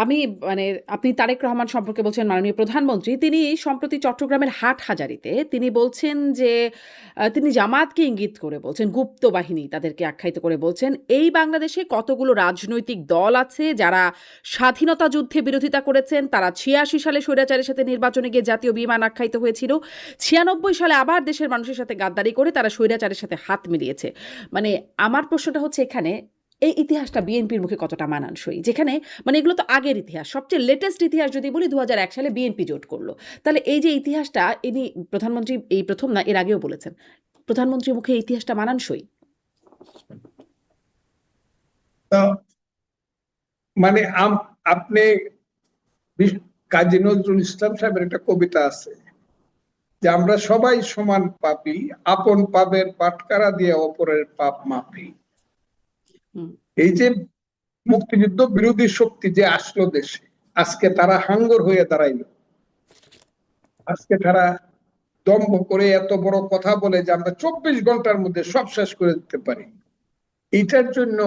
আমি মানে আপনি তারেক রহমান সম্পর্কে বলছেন, মাননীয় প্রধানমন্ত্রী তিনি সম্প্রতি চট্টগ্রামের হাটহাজারীতে তিনি বলছেন যে তিনি জামাতকে ইঙ্গিত করে বলছেন, গুপ্ত বাহিনী তাদেরকে আখ্যায়িত করে বলছেন, এই বাংলাদেশে কতগুলো রাজনৈতিক দল আছে যারা স্বাধীনতা যুদ্ধে বিরোধিতা করেছেন, তারা 86 সালে স্বৈরাচারের সাথে নির্বাচনে গিয়ে জাতীয় বিমান আখ্যায়িত হয়েছিল, 96 সালে আবার দেশের মানুষের সাথে গাদ্দারি করে তারা স্বৈরাচারের সাথে হাত মিলিয়েছে। মানে আমার প্রশ্নটা হচ্ছে এখানে, এই ইতিহাসটা বিএনপির মুখে কতটা মানানসই, যেখানে মানে এগুলো তো আগের ইতিহাস, সবচেয়ে লেটেস্ট ইতিহাস যদি বলি 2001 সালে বিএনপি জোট করলো, তাহলে এই যে ইতিহাসটা ইনি প্রধানমন্ত্রী এই প্রথম না, এর আগেও বলেছেন, প্রধানমন্ত্রীর মুখে এই ইতিহাসটা মানানসই? মানে আপনি কাজী নজরুল ইসলাম সাহেবের একটা কবিতা আছে যে আমরা সবাই সমান পাপী, আপন পাপের পাটকারা দিয়ে অপরের পাপ মাপি। এই যে মুক্তিযুদ্ধ বিরোধী শক্তি যে আসলো দেশে, আজকে তারা হাঙ্গর হয়ে দাঁড়াইলো, আজকে তারা দম্ভ করে এত বড় কথা বলে যে আমরা 24 ঘন্টার মধ্যে সব শেষ করে দিতে পারি, এটার জন্য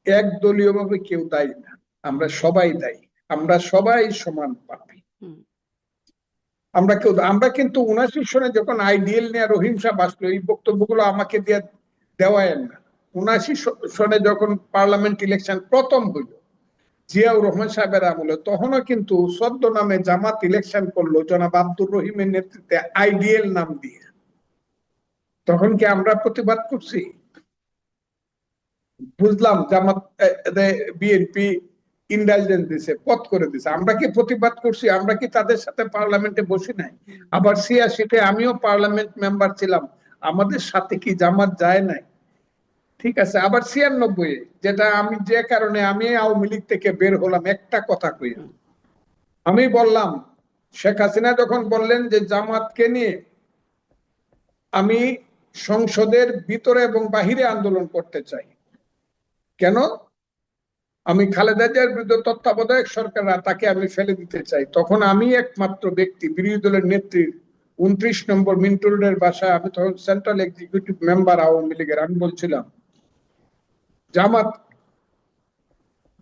একদলীয় ভাবে কেউ দায়ী না, আমরা সবাই দায়ী, আমরা সবাই সমান পাপী। আমরা কিন্তু 79 সনে যখন আইডিএল নিয়ে রহিম সাহেব আসলো, এই বক্তব্যগুলো আমাকে দিয়ে দেওয়ায় না। 79 সনে যখন পার্লামেন্ট ইলেকশন প্রথম হইল জিয়াউর রহমান সাহেবের আমলে, তখনও কিন্তু সদ্য নামে জামাত ইলেকশন করলো জনাব আব্দুর রহিমের নেতৃত্বে আইডিএল নাম দিয়ে। তখন কি আমরা প্রতিবাদ করছি? বুঝলাম জামাত বিএনপি ইন্ডালজেন্স দিছে, পথ করে দিছে, আমরা কি প্রতিবাদ করছি? আমরা কি তাদের সাথে পার্লামেন্টে বসি নাই? আবার 86-তে আমিও পার্লামেন্ট মেম্বার ছিলাম, আমাদের সাথে কি জামাত যায় নাই? ঠিক আছে, আবার 96 যেটা আমি যে কারণে আমি আওয়ামী লীগ থেকে বের হলাম, একটা কথা কই, আমি বললাম শেখ হাসিনা যখন বললেন যে জামাতকে নিয়ে আমি সংসদের ভিতরে এবং বাহিরে আন্দোলন করতে চাই, কেন? আমি খালেদা জিয়ার বিরুদ্ধে তত্ত্বাবধায়ক সরকার, তাকে আমি ফেলে দিতে চাই। তখন আমি একমাত্র ব্যক্তি, বিরোধী দলের নেত্রী 29 নম্বর মিন্টু রোডের বাসায়, আমি তখন সেন্ট্রাল এক্সিকিউটিভ মেম্বার আওয়ামী লীগের, আমি বলছিলাম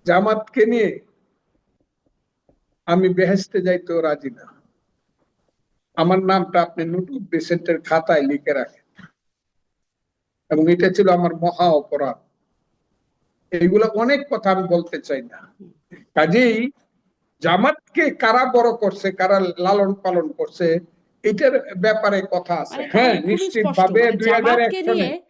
জামাতকে নিয়ে আমি বেহেশতে যাইতেও রাজি না, আমার নামটা আপনি নোটিশ বেসেন্টের খাতায় লিখে রাখেন। এবং এটা ছিল আমার মহা অপরাধ। এইগুলো অনেক কথা আমি বলতে চাই না। কাজেই জামাতকে কারা বড় করছে, কারা লালন পালন করছে, এটার ব্যাপারে কথা আছে। মানে হ্যাঁ, তাহলে খুবই নিশ্চিত স্পষ্ট, ভাবে মানে জামাতকে 2001 নিয়ে সনে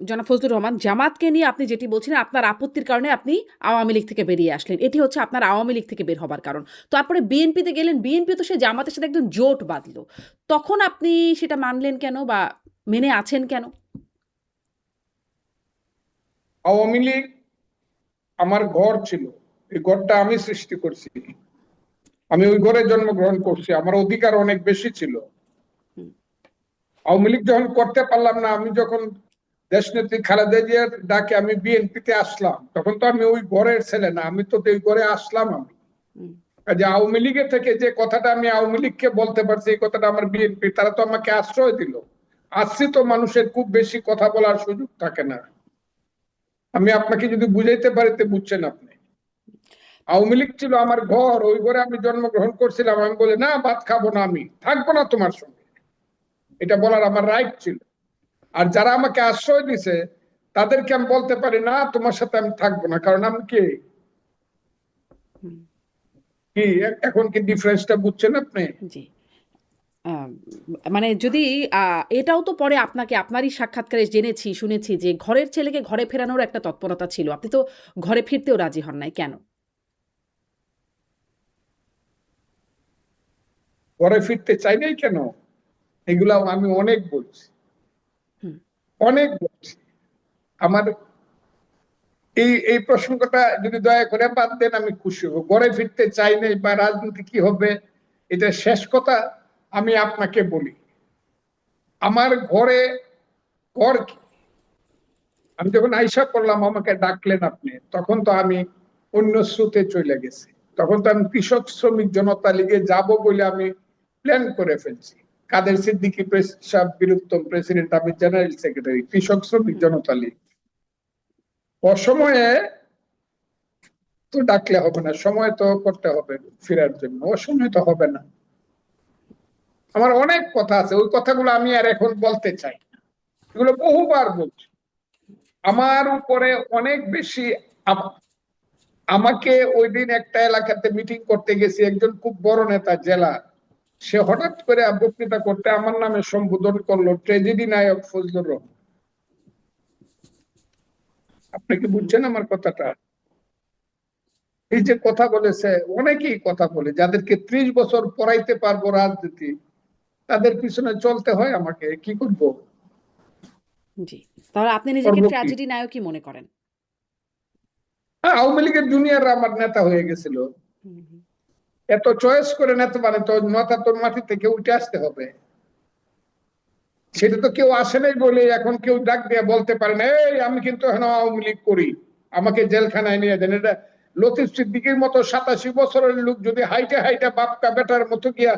জনাব ফজলুর রহমান, জামাতকে নিয়ে আপনি যেটি বলছিলেন আপনার আপত্তির কারণে আপনি আওয়ামী লীগ থেকে বেরিয়ে আসলেন, এটি হচ্ছে আপনার আওয়ামী লীগ থেকে বের হবার কারণ। তারপরে বিএনপিতে গেলেন, বিএনপি তো সে জামাতের সাথে একদম জোট বাঁধলো, তখন আপনি সেটা মানলেন কেন বা মেনে আছেন কেন? আওয়ামী লীগ আমার ঘর ছিল, এই ঘরটা আমি সৃষ্টি করছি, আমি ওই ঘরে জন্মগ্রহণ করছি, আমার অধিকার অনেক বেশি ছিল। আওয়ামী লীগ যখন করতে পারলাম না, আমি যখন দেশনেত্রী খালেদা জিয়ার ডাকে আমি বিএনপিতে আসলাম, তখন তো আমি ওই ঘরের ছেলে না, আমি তো ওই ঘরে আসলাম। আমি যে আওয়ামী লীগের থেকে যে কথাটা আমি আওয়ামী লীগকে বলতে পারছি, এই কথাটা আমার বিএনপি, তারা তো আমাকে আশ্রয় দিল। আসছি তো মানুষের খুব বেশি কথা বলার সুযোগ থাকে না। আমি আপনাকে যদি বুঝাইতে পারি তো বুঝছেন আপনি। আওয়ামী লীগ ছিল আমার ঘর, ওই ঘরে আমি জন্মগ্রহণ করছিলাম, আমি বলি না ভাত খাবো না, আমি থাকবো না তোমার সঙ্গে, এটা বলার আমার রাইট ছিল। আর যারা আমাকে আশ্রয় দিছে তাদেরকে আমি বলতে পারি না তোমার সাথে আমি থাকবো না, কারণ আমি কে? কি এখন কি ডিফারেন্সটা বুঝছেন আপনি? জি। মানে যদি এটাও তো পরে আপনাকে আপনারই সাক্ষাৎকারে জেনেছি, শুনেছি যে ঘরের ছেলেকে ঘরে ফেরানোর একটা তৎপরতা ছিল, আপনি তো ঘরে ফিরতেও রাজি হন নাই কেন? ঘরে ফিরতে চাই নাই কেন? এগুলা আমি অনেক বলছি, হুম। অনেক বলছি। আমার এই প্রসঙ্গটা যদি দয়া করে বাদ দেন আমি খুশি হব। ঘরে ফিরতে চাই নাই বা রাজনীতি কি হবে, এটা শেষ কথা। আমি আপনাকে বলি, আমার ঘরে ঘর কি? আমি যখন আইসা করলাম, আমাকে ডাকলেন আপনি, তখন তো আমি অন্য স্রোতে চলে গেছি। তখন তো আমি কৃষক শ্রমিক জনতা লীগে যাব বলে আমি প্ল্যান করে ফেলছি। কাদের সিদ্দিকী সাহেব বীরুত্তম প্রেসিডেন্ট, আমি জেনারেল সেক্রেটারি কৃষক শ্রমিক জনতা লীগ। অসময়ে তো ডাকলে হবে না, সময় তো করতে হবে ফেরার জন্য, অসময় তো হবে না। আমার অনেক কথা আছে, ওই কথাগুলো আমি আর এখন বলতে চাই না, এগুলো বহুবার বলছি। আমার উপরে অনেক বেশি আমাকে ওই দিন একটা এলাকাতে মিটিং করতে গেছি, একজন খুব বড় নেতা জেলা, সে হঠাৎ করে বক্তৃতা করতে আমার নামে সম্বোধন করলো ট্রেজেডি নায়ক ফজলুর রহমান। আপনি কি বুঝছেন আমার কথাটা? এই যে কথা বলেছে, অনেকেই কথা বলে, যাদেরকে 30 বছর পড়াইতে পারবো রাজনীতি, তাদের পিছনে চলতে হয় আমাকে, কি করবো? জি। তাহলে আপনি নিজেকে করবো কি? ট্র্যাজেডি নায়কই মনে করেন? হ্যাঁ, আওয়ামী লীগের জুনিয়ররা আমার নেতা হয়ে গেছিল। হুম, হুম। এত চয়েস করে নেতা মানে তো মাথা তোর মাটি থেকে উঠে আসতে হবে। সেটা জি। তো কেউ আসে নাই বলে এখন কেউ ডাক দিয়ে বলতে পারে না, এই আমি কিন্তু এখন আওয়ামী লীগ করি, আমাকে জেলখানায় নিয়ে দেন। এটা লতিফ সিদ্দিকীর মতো 87 বছরের লোক যদি হাইটে হাইটে বাপকা বেটার মতো গিয়া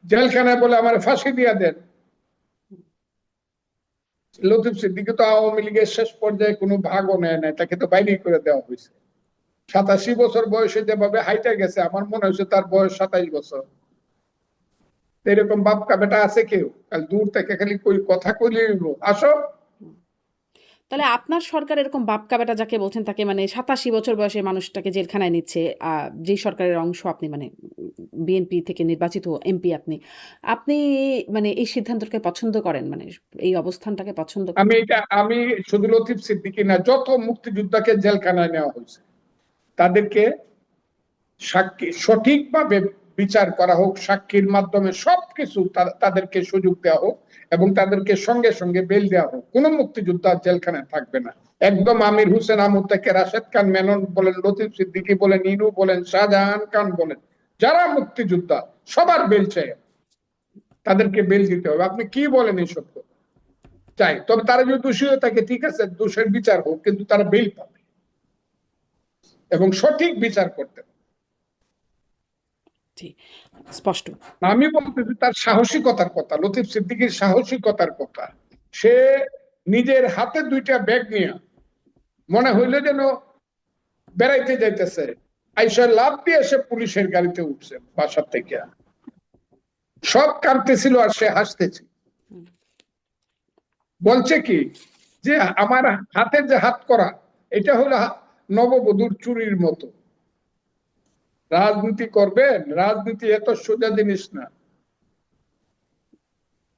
জেলখানায় বলে আমার ফাঁসি দিয়া দেন, লতিফ সিদ্দিকী তো আওয়ামী লীগের শেষ পর্যায়ে কোনো ভাগও নেয় নাই, তাকে তো বাইরে করে দেওয়া হয়েছে। 87 বছর বয়সে যেভাবে হাইটে গেছে, আমার মনে হচ্ছে তার বয়স 27 বছর। এরকম বাপকা বেটা আছে কেউ? দূর থেকে খালি কই কথা কইলে আসো। তাহলে আপনার সরকার এরকম বাপকা বেটা যাকে বলছেন তাকে, মানে 87 বছর বয়সের মানুষটাকে জেলখানায় নিচ্ছে, যেই সরকারের অংশ আপনি, মানে বিএনপি থেকে নির্বাচিত এমপি আপনি। আপনি মানে এই সিদ্ধান্তটাকে পছন্দ করেন? মানে এই অবস্থানটাকে পছন্দ করেন? আমি শুধু লতিফ সিদ্দিকী না, যত মুক্তিযোদ্ধাকে জেলখানায় নেওয়া হয়েছে তাদেরকে সাক্ষী সঠিকভাবে বিচার করা হোক, সাক্ষীর মাধ্যমে সবকিছু তাদেরকে সুযোগ দেওয়া হোক, এবং তাদেরকে সঙ্গে সঙ্গে বেল দেওয়া হোক। কোনো মুক্তিযোদ্ধা জেলখানায় থাকবে না। একদম আমির হোসেন আমর থেকে রাশেদ খান মেনন বলেন, লতিফ সিদ্দিকী বলেন, ইনু বলেন, শাহজাহান খান বলেন, যারা মুক্তিযোদ্ধা সবার বেল চাই, তাদেরকে বেল দিতে হবে। আপনি কি বলেন এইসব চাই? তবে তারা যদি দোষী হয়ে থাকে ঠিক আছে, দোষের বিচার হোক, কিন্তু তারা বেল পাবে এবং সঠিক বিচার করতে হবে। স্পষ্ট। আমি বলতেছি তার সাহসিকতার কথা, লতিফ সিদ্দিকীর সাহসিকতার কথা। সে নিজের হাতে 2টা ব্যাগ নিয়ে মনে হইলো যেন বেড়াইতে যাইতেছে, আইসা লাভ দিয়ে সে পুলিশের গাড়িতে উঠছে বাসা থেকে। সব কাঁদতেছিল আর সে হাসতেছিল। বলছে কি যে আমার হাতের যে হাত করা, এটা হলো নববধূর চুরির মতো। রাজনীতি করবেন, রাজনীতি এত সোজা জিনিস না।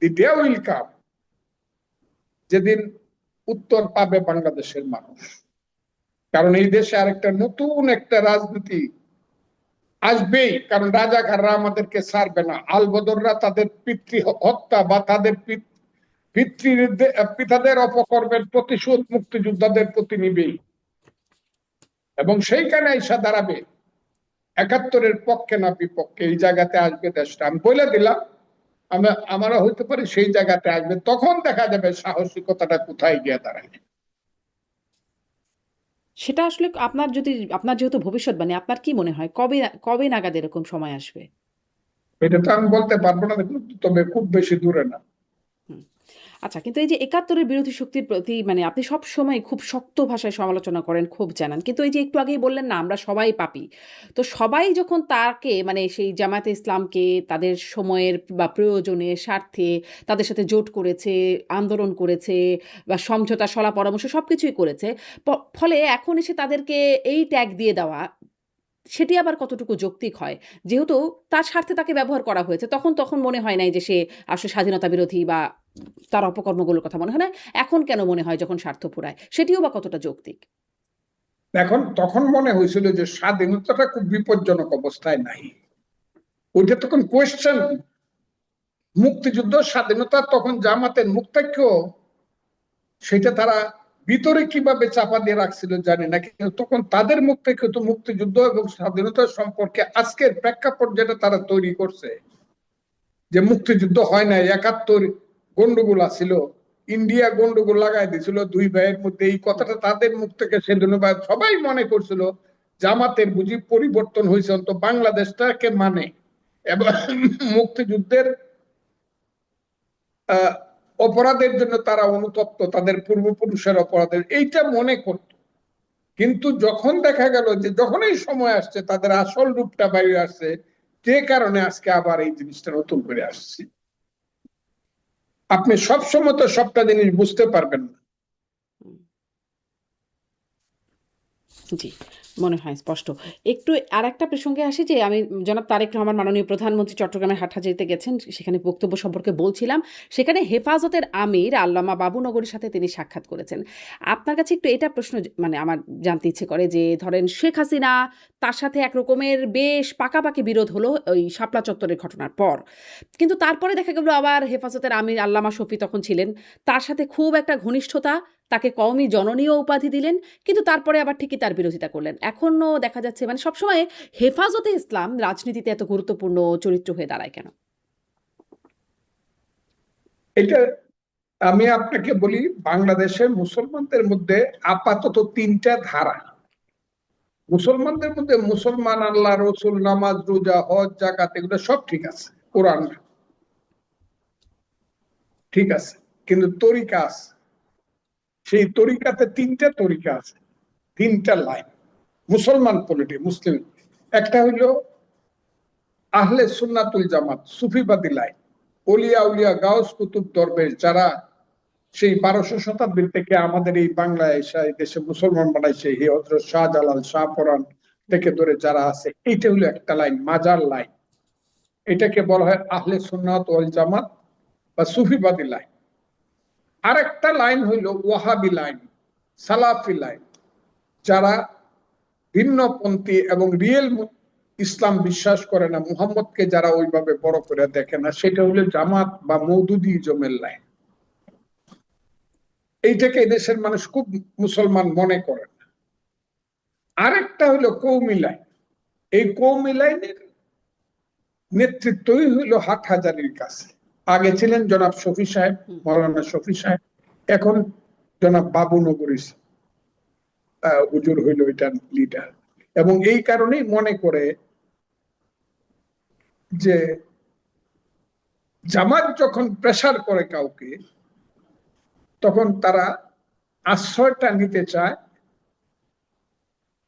দি ডে উইল কাম, যেদিন উত্তর পাবে বাংলাদেশের মানুষ। কারণ এই দেশে আরেকটা নতুন একটা রাজনীতি আসবেই, কারণ রাজাকাররা আমাদেরকে ছাড়বে না। আলবদররা তাদের পিতৃ হত্যা বা তাদের পিতাদের অপকর্মের প্রতিশোধ মুক্তিযোদ্ধাদের প্রতি নিবেই, এবং সেইখানে এসে দাঁড়াবে 71-এর পক্ষে না বিপক্ষে। এই জায়গাতে আসবে দেশটা, আমি বলে দিলাম। আমরা হইতে পারি সেই জায়গাতে আসবে, তখন দেখা যাবে সাহসিকতাটা কোথায় গিয়ে দাঁড়ায়। সেটা আসলে আপনার যেহেতু ভবিষ্যৎবাণী, আপনার কি মনে হয় কবে নাগাদ এরকম সময় আসবে? এটা তো আমি বলতে পারবো না, তবে খুব বেশি দূরে না। আচ্ছা, কিন্তু এই যে ৭১-এর বিরোধী শক্তির প্রতি মানে আপনি সবসময় খুব শক্ত ভাষায় সমালোচনা করেন, ক্ষোভ জানান। কিন্তু এই যে একটু আগেই বললেন না, আমরা সবাই পাপী। তো সবাই যখন তাকে মানে সেই জামায়াতে ইসলামকে তাদের সময়ের বা প্রয়োজনে, স্বার্থে তাদের সাথে জোট করেছে, আন্দোলন করেছে বা সমঝোতা, সলা পরামর্শ সবকিছুই করেছে। ফলে এখন এসে তাদেরকে এই ট্যাগ দিয়ে দেওয়া, সেটি আবার কতটুকু যৌক্তিক হয়? যেহেতু তার স্বার্থে তাকে ব্যবহার করা হয়েছে, তখন মনে হয় নাই যে সে আসলে স্বাধীনতা বিরোধী বা তার অপকর্মগুলোর কথা মনে হয় না। এখন কেন মনে হয় যখন স্বার্থ ফুরায়? সেটিও বা কতটা যৌক্তিক? এখন তখন মনে হয়েছিল যে স্বাধীনতাটা খুব বিপজ্জনক অবস্থায় নাই। ওইটা তখন কোয়েশ্চেন। মুক্তিযুদ্ধ স্বাধীনতা তখন জামাতের মুক্তাক্ষ, সেটা তারা ভিতরে কিভাবে চাপা দিয়ে রাখছিল জানি না, কিন্তু তখন তাদের মুক্তাক্ষ তো মুক্তিযুদ্ধ এবং স্বাধীনতা সম্পর্কে আজকের প্রেক্ষাপট যেটা তারা তৈরি করছে, যে মুক্তিযুদ্ধ হয় না, ৭১ গন্ডগোল ছিল, ইন্ডিয়া গন্ডগোল লাগাই দিয়েছিল 2 ভাইয়ের মধ্যে, এই কথাটা তাদের মুখ থেকে সেদিন সবাই মনে করছিল জামাতের বুঝি পরিবর্তন হয়েছে, অন্ত বাংলাদেশটাকে মানে, এবং মুক্তিযুদ্ধের অপরাধের জন্য তারা অনুতপ্ত, তাদের পূর্বপুরুষের অপরাধের, এইটা মনে করত। কিন্তু যখন দেখা গেল যে যখন এই সময় আসছে তাদের আসল রূপটা বাইরে আসছে, যে কারণে আজকে আবার এই জিনিসটা নতুন করে আসছে। আপনি সবসময় তো সবটা জিনিস বুঝতে পারবেন না। জি, মনে হয় স্পষ্ট। একটু আরেকটা প্রসঙ্গে আসি যে আমি জনাব তারেক রহমান মাননীয় প্রধানমন্ত্রী চট্টগ্রামের হাটহাজারীতে গেছেন। সেখানে বক্তব্য সম্পর্কে বলছিলাম। সেখানে হেফাজতের আমির আল্লামা বাবুনগরীর সাথে তিনি সাক্ষাৎ করেছেন। আপনার কাছে একটু এটা প্রশ্ন মানে আমার জানতে ইচ্ছে করে যে ধরেন শেখ হাসিনা তার সাথে একরকমের বেশ পাকাপাকি বিরোধ হলো ওই শাপলা চত্বরের ঘটনার পর। কিন্তু তারপরে দেখা গেল আবার হেফাজতের আমির আল্লামা শফি তখন ছিলেন। তার সাথে খুব একটা ঘনিষ্ঠতা, তাকে কওমি জননীয় উপাধি দিলেন। কিন্তু তারপরে আবার ঠিকই তার বিরোধিতা করলেন। এখনো দেখা যাচ্ছে মানে সবসময় হেফাজতে ইসলাম রাজনীতিতে এত গুরুত্বপূর্ণ চরিত্র হয়ে দাঁড়ায় কেন? এটা আমি আপনাকে বলি, বাংলাদেশের মুসলমানদের মধ্যে আপাতত 3টা ধারা। মুসলমানদের মধ্যে মুসলমান, আল্লাহ, রসুল, নামাজ, রোজা, হজ, যাকাত, এগুলো সব ঠিক আছে, কোরআন ঠিক আছে, কিন্তু তরিকা আছে। সেই তরিকাতে 3টা তরিকা আছে, 3টা লাইন মুসলমান মুসলিম। একটা হইলো আহলে সুন্নাতুল জামাত, সুফিবাদী লাইন, ওলিয়া উলিয়া গাউস কুতুব দরবেশ, যারা সেই 1200 শতাব্দীর থেকে আমাদের এই বাংলায় এসে দেশে মুসলমান বানাইছে, হে হযরত শাহজালাল, শাহপরান থেকে ধরে যারা আছে, এইটা হলো একটা লাইন, মাজার লাইন। এটাকে বলা হয় আহলে সুন্নাত ওয়াল জামাত বা সুফিবাদী লাইন। আরেকটা লাইন হইল ওয়াহাবি লাইন, সালাফি লাইন, যারা ভিন্নপন্থী এবং রিয়েল ইসলাম বিশ্বাস করে না, মুহাম্মদকে যারা ওইভাবে বড় করে দেখে না, সেটা হলো জামাত বা মওদুদিজমের লাইন। এইটাকে এদেশের মানুষ খুব মুসলমান মনে করেন। আরেকটা হলো কৌমি লাইন। এই কৌমি লাইনের নেতৃত্বই হলো হাটহাজারীর কাছে। আগে ছিলেন জনাব শফি সাহেব, মৌলানা শফি সাহেব, এখন জনাব বাবু নগরী হুজুর হইল এটার লিডার। এবং এই কারণেই মনে করে যে জামাত যখন প্রেসার করে কাউকে, তখন তারা আশ্রয়টা নিতে চায়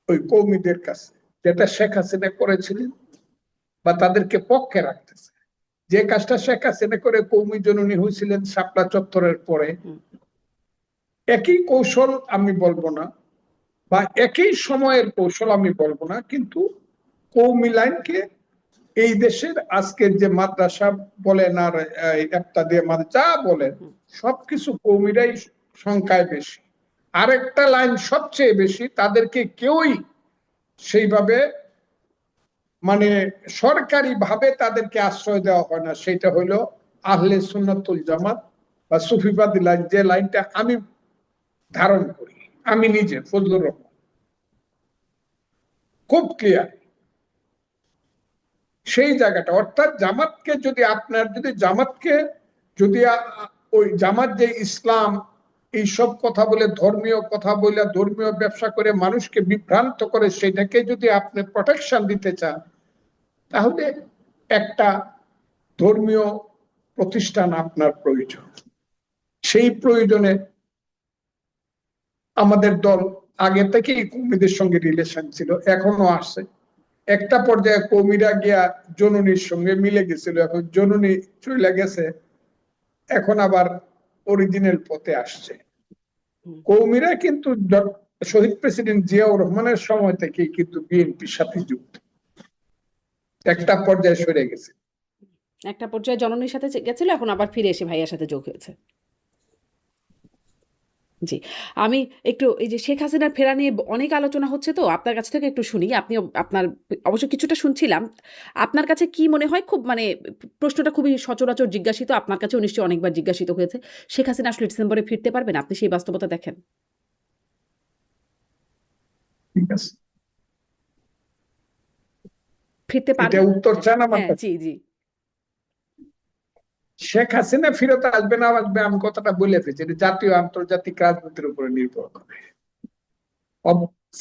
ওই কৌমিদের কাছে, যেটা শেখ হাসিনা করেছিলেন, বা তাদেরকে পক্ষে রাখতেছে। যে কাজটা শেখ হাসিনা করে কৌমি জননী হয়েছিলেন শাপলা চত্বরের পরে, একই কৌশল আমি বলবো না, বা একই সময়ের কৌশল আমি বলবো না, কিন্তু কৌমি লাইনকে এই দেশের আজকের যে মাদ্রাসা বলেন আর একটা দিয়ে যা বলেন, সবকিছু কৌমিরাই সংখ্যায় বেশি। আরেকটা লাইন সবচেয়ে বেশি, তাদেরকে কেউই সেইভাবে মানে সরকারি ভাবে তাদেরকে আশ্রয় দেওয়া হয় না। সেটা হলো আহলে সুন্নাতুল জামাত বা সুফিবাদী লাইন, যে লাইনটা আমি ধারণ করি, আমি নিজে ফজলুর রহমান, খুব ক্লিয়ার সেই জায়গাটা। অর্থাৎ জামাতকে যদি আপনার যদি ওই জামাত যে ইসলাম এইসব কথা বলে, ধর্মীয় কথা বলে, ধর্মীয় ব্যবসা করে মানুষকে বিভ্রান্ত করে, সেটাকে যদি আপনি প্রোটেকশন দিতে চান, তাহলে একটা ধর্মীয় প্রতিষ্ঠান আপনার প্রয়োজন। সেই প্রয়োজনে আমাদের দল আগে থেকেই কৌমিদের সঙ্গে রিলেশন ছিল, এখনো আছে। একটা পর্যায়ে কৌমিরা গিয়া জননীর সঙ্গে মিলে গেছিল, এখন জননী চলে গেছে, এখন আবার অরিজিনাল পথে আসছে। কৌমিরা কিন্তু শহীদ প্রেসিডেন্ট জিয়াউর রহমানের সময় থেকেই কিন্তু বিএনপির সাথে যুক্ত, একটা পর্যায়ে সরে গেছে, একটা পর্যায়ে জননীর সাথে গেছিল, এখন আবার ফিরে এসে ভাইয়ার সাথে যোগ হয়েছে। জি, আমি একটু এই যে শেখ হাসিনার ফেরা নিয়ে অনেক আলোচনা হচ্ছে, তো আপনার কাছ থেকে একটু শুনি। আপনি আপনার অবশ্য কিছুটা শুনছিলাম, আপনার কাছে কি মনে হয়? খুব মানে প্রশ্নটা খুবই সচরাচর জিজ্ঞাসিত, আপনার কাছেও নিশ্চয়ই অনেকবার জিজ্ঞাসিত হয়েছে। শেখ হাসিনা আসলে ডিসেম্বরে ফিরতে পারবেন? আপনি সেই বাস্তবতা দেখেন? ঠিক আছে, ফিরতে এটা পারবেন? উত্তর চান আমার হ্যাঁ, কাছে? জি, জি। শেখ হাসিনা ফিরত আসবে না আসবে, আমি কথাটা বলে ফেলছি, এটা জাতীয় আন্তর্জাতিক রাজনীতির উপরে নির্ভর করে।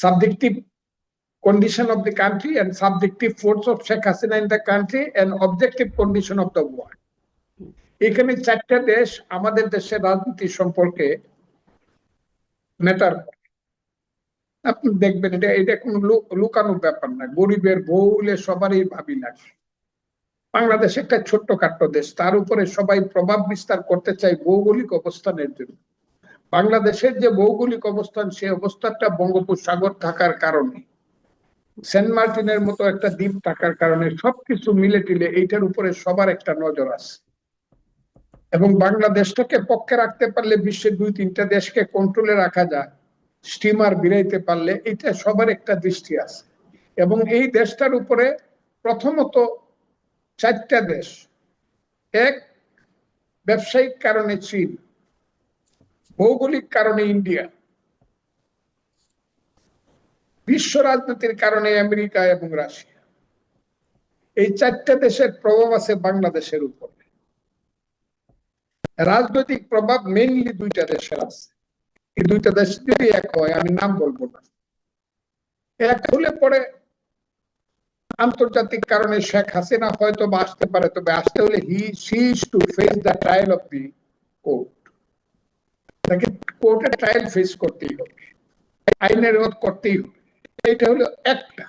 Subjective condition of the country and subjective force of Sheikh Hasina in the country and objective condition of the world. এখানে চারটা দেশ আমাদের দেশের রাজনীতি সম্পর্কে ম্যাটার করে। আপনি দেখবেন এটা কোনো লুকানো ব্যাপার না, গরিবের বউলে সবারই ভাবি লাগে। বাংলাদেশ একটা ছোট্ট খাট্ট দেশ, তার উপরে সবাই প্রভাব বিস্তার করতে চায় ভৌগোলিক অবস্থানের জন্য। বাংলাদেশের যে ভৌগোলিক অবস্থান, সেই অবস্থানটা বঙ্গোপসাগর থাকার কারণে, সেন্ট মার্টিনের মতো একটা দ্বীপ থাকার কারণে, সবকিছু মিলে টিলে এইটার উপরে সবার একটা নজর আছে। এবং বাংলাদেশটাকে পক্ষে রাখতে পারলে বিশ্বের 2-3টা দেশকে কন্ট্রোলে রাখা যায়, স্টিমার বিরাইতে পারলে, এটা সবার একটা দৃষ্টি আছে। এবং এই দেশটার উপরে প্রথমত 4টা দেশ, এক ব্যবসায়িক কারণে চীন, ভৌগোলিক কারণে ইন্ডিয়া, বিশ্ব রাজনীতির কারণে আমেরিকা এবং রাশিয়া। এই 4টা দেশের প্রভাব আছে বাংলাদেশের উপর। রাজনৈতিক প্রভাব মেইনলি 2টা দেশের আছে। এই 2টা দেশ যদি এক হয়, আমি নাম বলবো না, এক হলে পরে আন্তর্জাতিক কারণে শেখ হাসিনা হয়তো বা আসতে পারে, তবে আসতে হলে she is to face the trial of the court। তাকে কোর্টে ট্রায়াল ফেস করতেই হবে, আইনের রোধ করতেই হবে। এটা হলো একটা।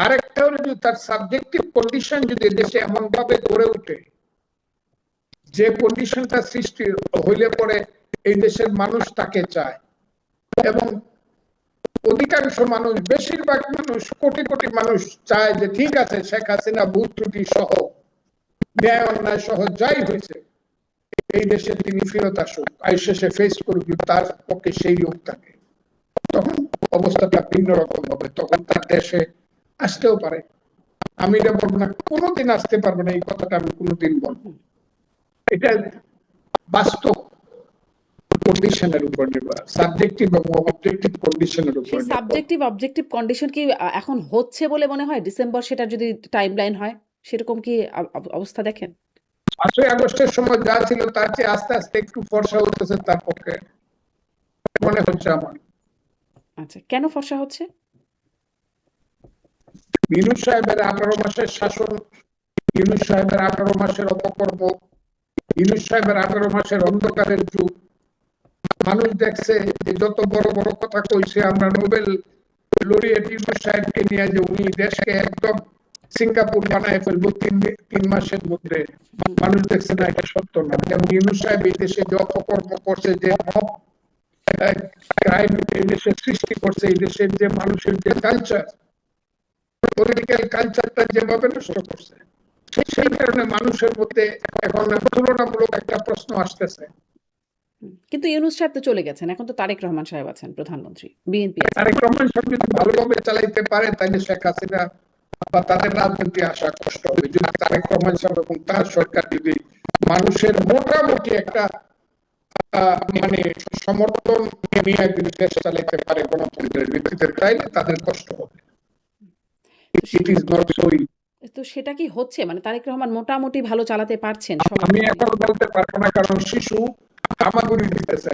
আরেকটা হলো যে তার সাবজেক্টিভ কন্ডিশন যদি দেশে এমন ভাবে গড়ে ওঠে, যে কন্ডিশনটা সৃষ্টি হইলে পরে এই দেশের মানুষ তাকে চায়, এবং অধিকাংশ মানুষ, বেশিরভাগ মানুষ, কোটি কোটি মানুষ চায় যে ঠিক আছে, শেখ হাসিনা ভুল ত্রুটি সহ, ন্যায় অন্যায় সহ যাই হয়েছে, এই দেশে তিনি ফেরত আসুক, আইসে ফেস করুক, তার পক্ষে সেই লোক থাকে, তখন অবস্থাটা ভিন্ন রকম হবে। তখন তার দেশে আসতেও পারে। আমি এটা বলবো না কোনোদিন আসতে পারবে না, এই কথাটা আমি কোনোদিন বলবো। এটা বাস্তব কন্ডিশনের উপর নির্ভর, সাবজেক্টিভ এবং অবজেক্টিভ কন্ডিশনের উপর সেই নির্ভর। সাবজেক্টিভ অবজেক্টিভ কন্ডিশন কি এখন হচ্ছে বলে মনে হয়? ডিসেম্বর সেটা যদি টাইমলাইন হয়, সেরকম কি অবস্থা দেখেন? 5ই আগস্টের সময় যা ছিল তার চেয়ে আস্তে আস্তে একটু ফর্সা হতেছে তার পক্ষে মনে হচ্ছে আমার। আচ্ছা, কেন ফর্সা হচ্ছে? ইউনূস সাহেবের 18 মাসের শাসন, ইউনূস সাহেবের 18 মাসের অপকর্ম, ইউনূস সাহেবের 18 মাসের অন্ধকারের যুগ, মানুষ দেখছে যে যত বড় বড় কথা কইছে আমরা নোবেল লরিয়েট ইউনূস সাহেবকে নিয়ে, যে উনি দেশকে একদম সিঙ্গাপুর বানায় ফেলবো 3 মাসের মধ্যে, মানুষ দেখছে না এটা সত্য না। যেমন ইউনূস সাহেব এই দেশে যে অপকর্ম করছে, যে ক্রাইম এই দেশে সৃষ্টি করছে, এই দেশের যে মানুষের যে কালচার, পলিটিক্যাল কালচারটা যেভাবে নষ্ট করছে, সেই কারণে মানুষের মধ্যে এখন তুলনামূলক একটা প্রশ্ন আসতেছে। কিন্তু ইউনূস সাহেব তো চলে গেছেন, এখন তো তারেক রহমান সাহেব আছেন প্রধানমন্ত্রী, বিএনপি আছে। তারেক রহমান সাহেব যদি ভালোভাবে চালাইতে পারে তাহলে শেখ হাসিনা বা তাদের রাজনীতি আসা কষ্ট হবে। যদি তারেক রহমান সাহেব এবং তার সরকার যদি মানুষের মোটামুটি একটা মানে সমর্থন নিয়ে যদি দেশ চালাইতে পারে গণতন্ত্রের ভিত্তিতে, তাইলে তাদের কষ্ট হবে। It is not so. তো সেটা কি হচ্ছে? মানে তারেক রহমান মোটামুটি ভালো চালাতে পারছেন? আমি এখন বলতে পারবো না, কারণ শিশু হামাগুড়ি দিতেছে।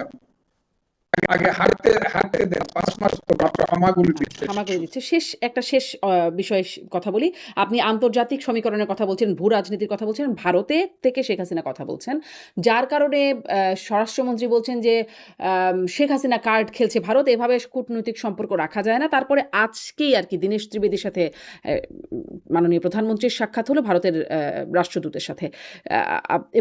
আগে হাঁটতে হাঁটতে দেন, 5 মাস তো মাত্র হামাগুড়ি দিচ্ছে। হামাগুড়ি দিচ্ছে। শেষ বিষয়ে কথা বলি। আপনি আন্তর্জাতিক সমীকরণের কথা বলছেন, ভূ রাজনীতির কথা বলছেন, ভারতে থেকে শেখ হাসিনা কথা বলছেন, যার কারণে স্বরাষ্ট্রমন্ত্রী বলছেন যে শেখ হাসিনা কার্ড খেলছে ভারত, এভাবে কূটনৈতিক সম্পর্ক রাখা যায় না। তারপরে আজকেই আর কি দীনেশ ত্রিবেদীর সাথে মাননীয় প্রধানমন্ত্রীর সাক্ষাৎ হলো ভারতের রাষ্ট্রদূতের সাথে,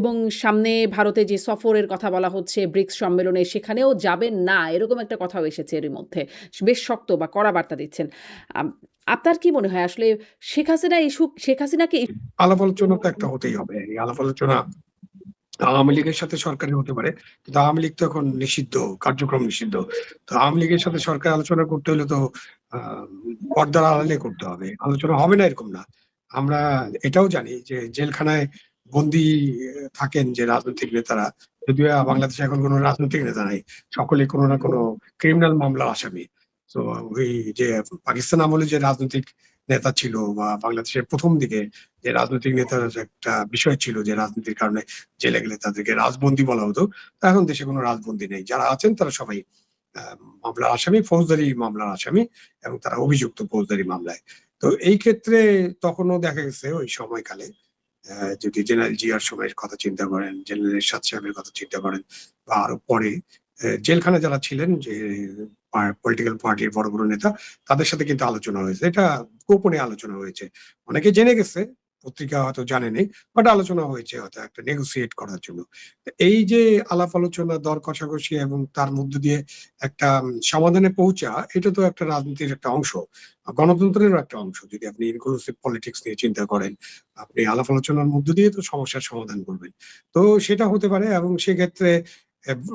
এবং সামনে ভারতে যে সফরের কথা বলা হচ্ছে ব্রিক্স সম্মেলনে, সেখানেও যাবেন না, এরকম একটা কথাও এসেছে এর মধ্যে, বেশ শক্ত বা কড়া বার্তা দিচ্ছেন। আপনার কি মনে হয় আসলে শেখ হাসিনাকে আলাপ আলোচনা তো একটা হতেই হবে। এই আলাপ আলোচনা আওয়ামী লীগের সাথে সরকারের হতে পারে, কিন্তু আওয়ামী লীগ তো এখন নিষিদ্ধ, কার্যক্রম নিষিদ্ধ। তো আওয়ামী লীগের সাথে সরকার আলোচনা করতে হলে তো পর্দার আড়ালে করতে হবে, আলোচনা হবে না এরকম না। আমরা এটাও জানি যে জেলখানায় বন্দী থাকেন যে রাজনৈতিক নেতারা, যদিও বাংলাদেশে এখন কোনো রাজনৈতিক নেতা নাই, সকলে কোনো না কোনো ক্রিমিনাল মামলার আসামি। তো ওই যে পাকিস্তান আমলে যে রাজনৈতিক নেতা ছিল বা বাংলাদেশের প্রথম দিকে যে রাজনৈতিক নেতার একটা বিষয় ছিল যে রাজনীতির কারণে জেলে গেলে তাদেরকে রাজবন্দী বলা হতো, তা এখন দেশে কোনো রাজবন্দী নেই। যারা আছেন তারা সবাই মামলার আসামি, ফৌজদারি মামলার আসামি, এবং তারা অভিযুক্ত ফৌজদারি মামলায়। তো এই ক্ষেত্রে তখনও দেখা গেছে ওই সময়কালে যদি জেনারেল জিয়ার সময়ের কথা চিন্তা করেন, জেনারেল এরশাদ সাহেবের কথা চিন্তা করেন, বা আরো পরে জেলখানে যারা ছিলেন যে পলিটিক্যাল পার্টির বড় বড় নেতা, তাদের সাথে কিন্তু আলোচনা হয়েছে। এটা গোপনে আলোচনা হয়েছে, অনেকে জেনে গেছে, পত্রিকা হয়তো জানেনি, বাট আলোচনা হয়েছে হয়তো একটা নেগোসিয়েট করার জন্য। এই যে আলাপ আলোচনা, দর কষাকষি এবং তার মধ্য দিয়ে একটা সমাধানে পৌঁছা, এটা তো একটা রাজনীতির একটা অংশ, গণতন্ত্রেরও একটা অংশ। যদি আপনি ইনক্লুসিভ পলিটিক্স নিয়ে চিন্তা করেন, আপনি আলাপ আলোচনার মধ্য দিয়ে তো সমস্যার সমাধান করবেন। তো সেটা হতে পারে, এবং সেক্ষেত্রে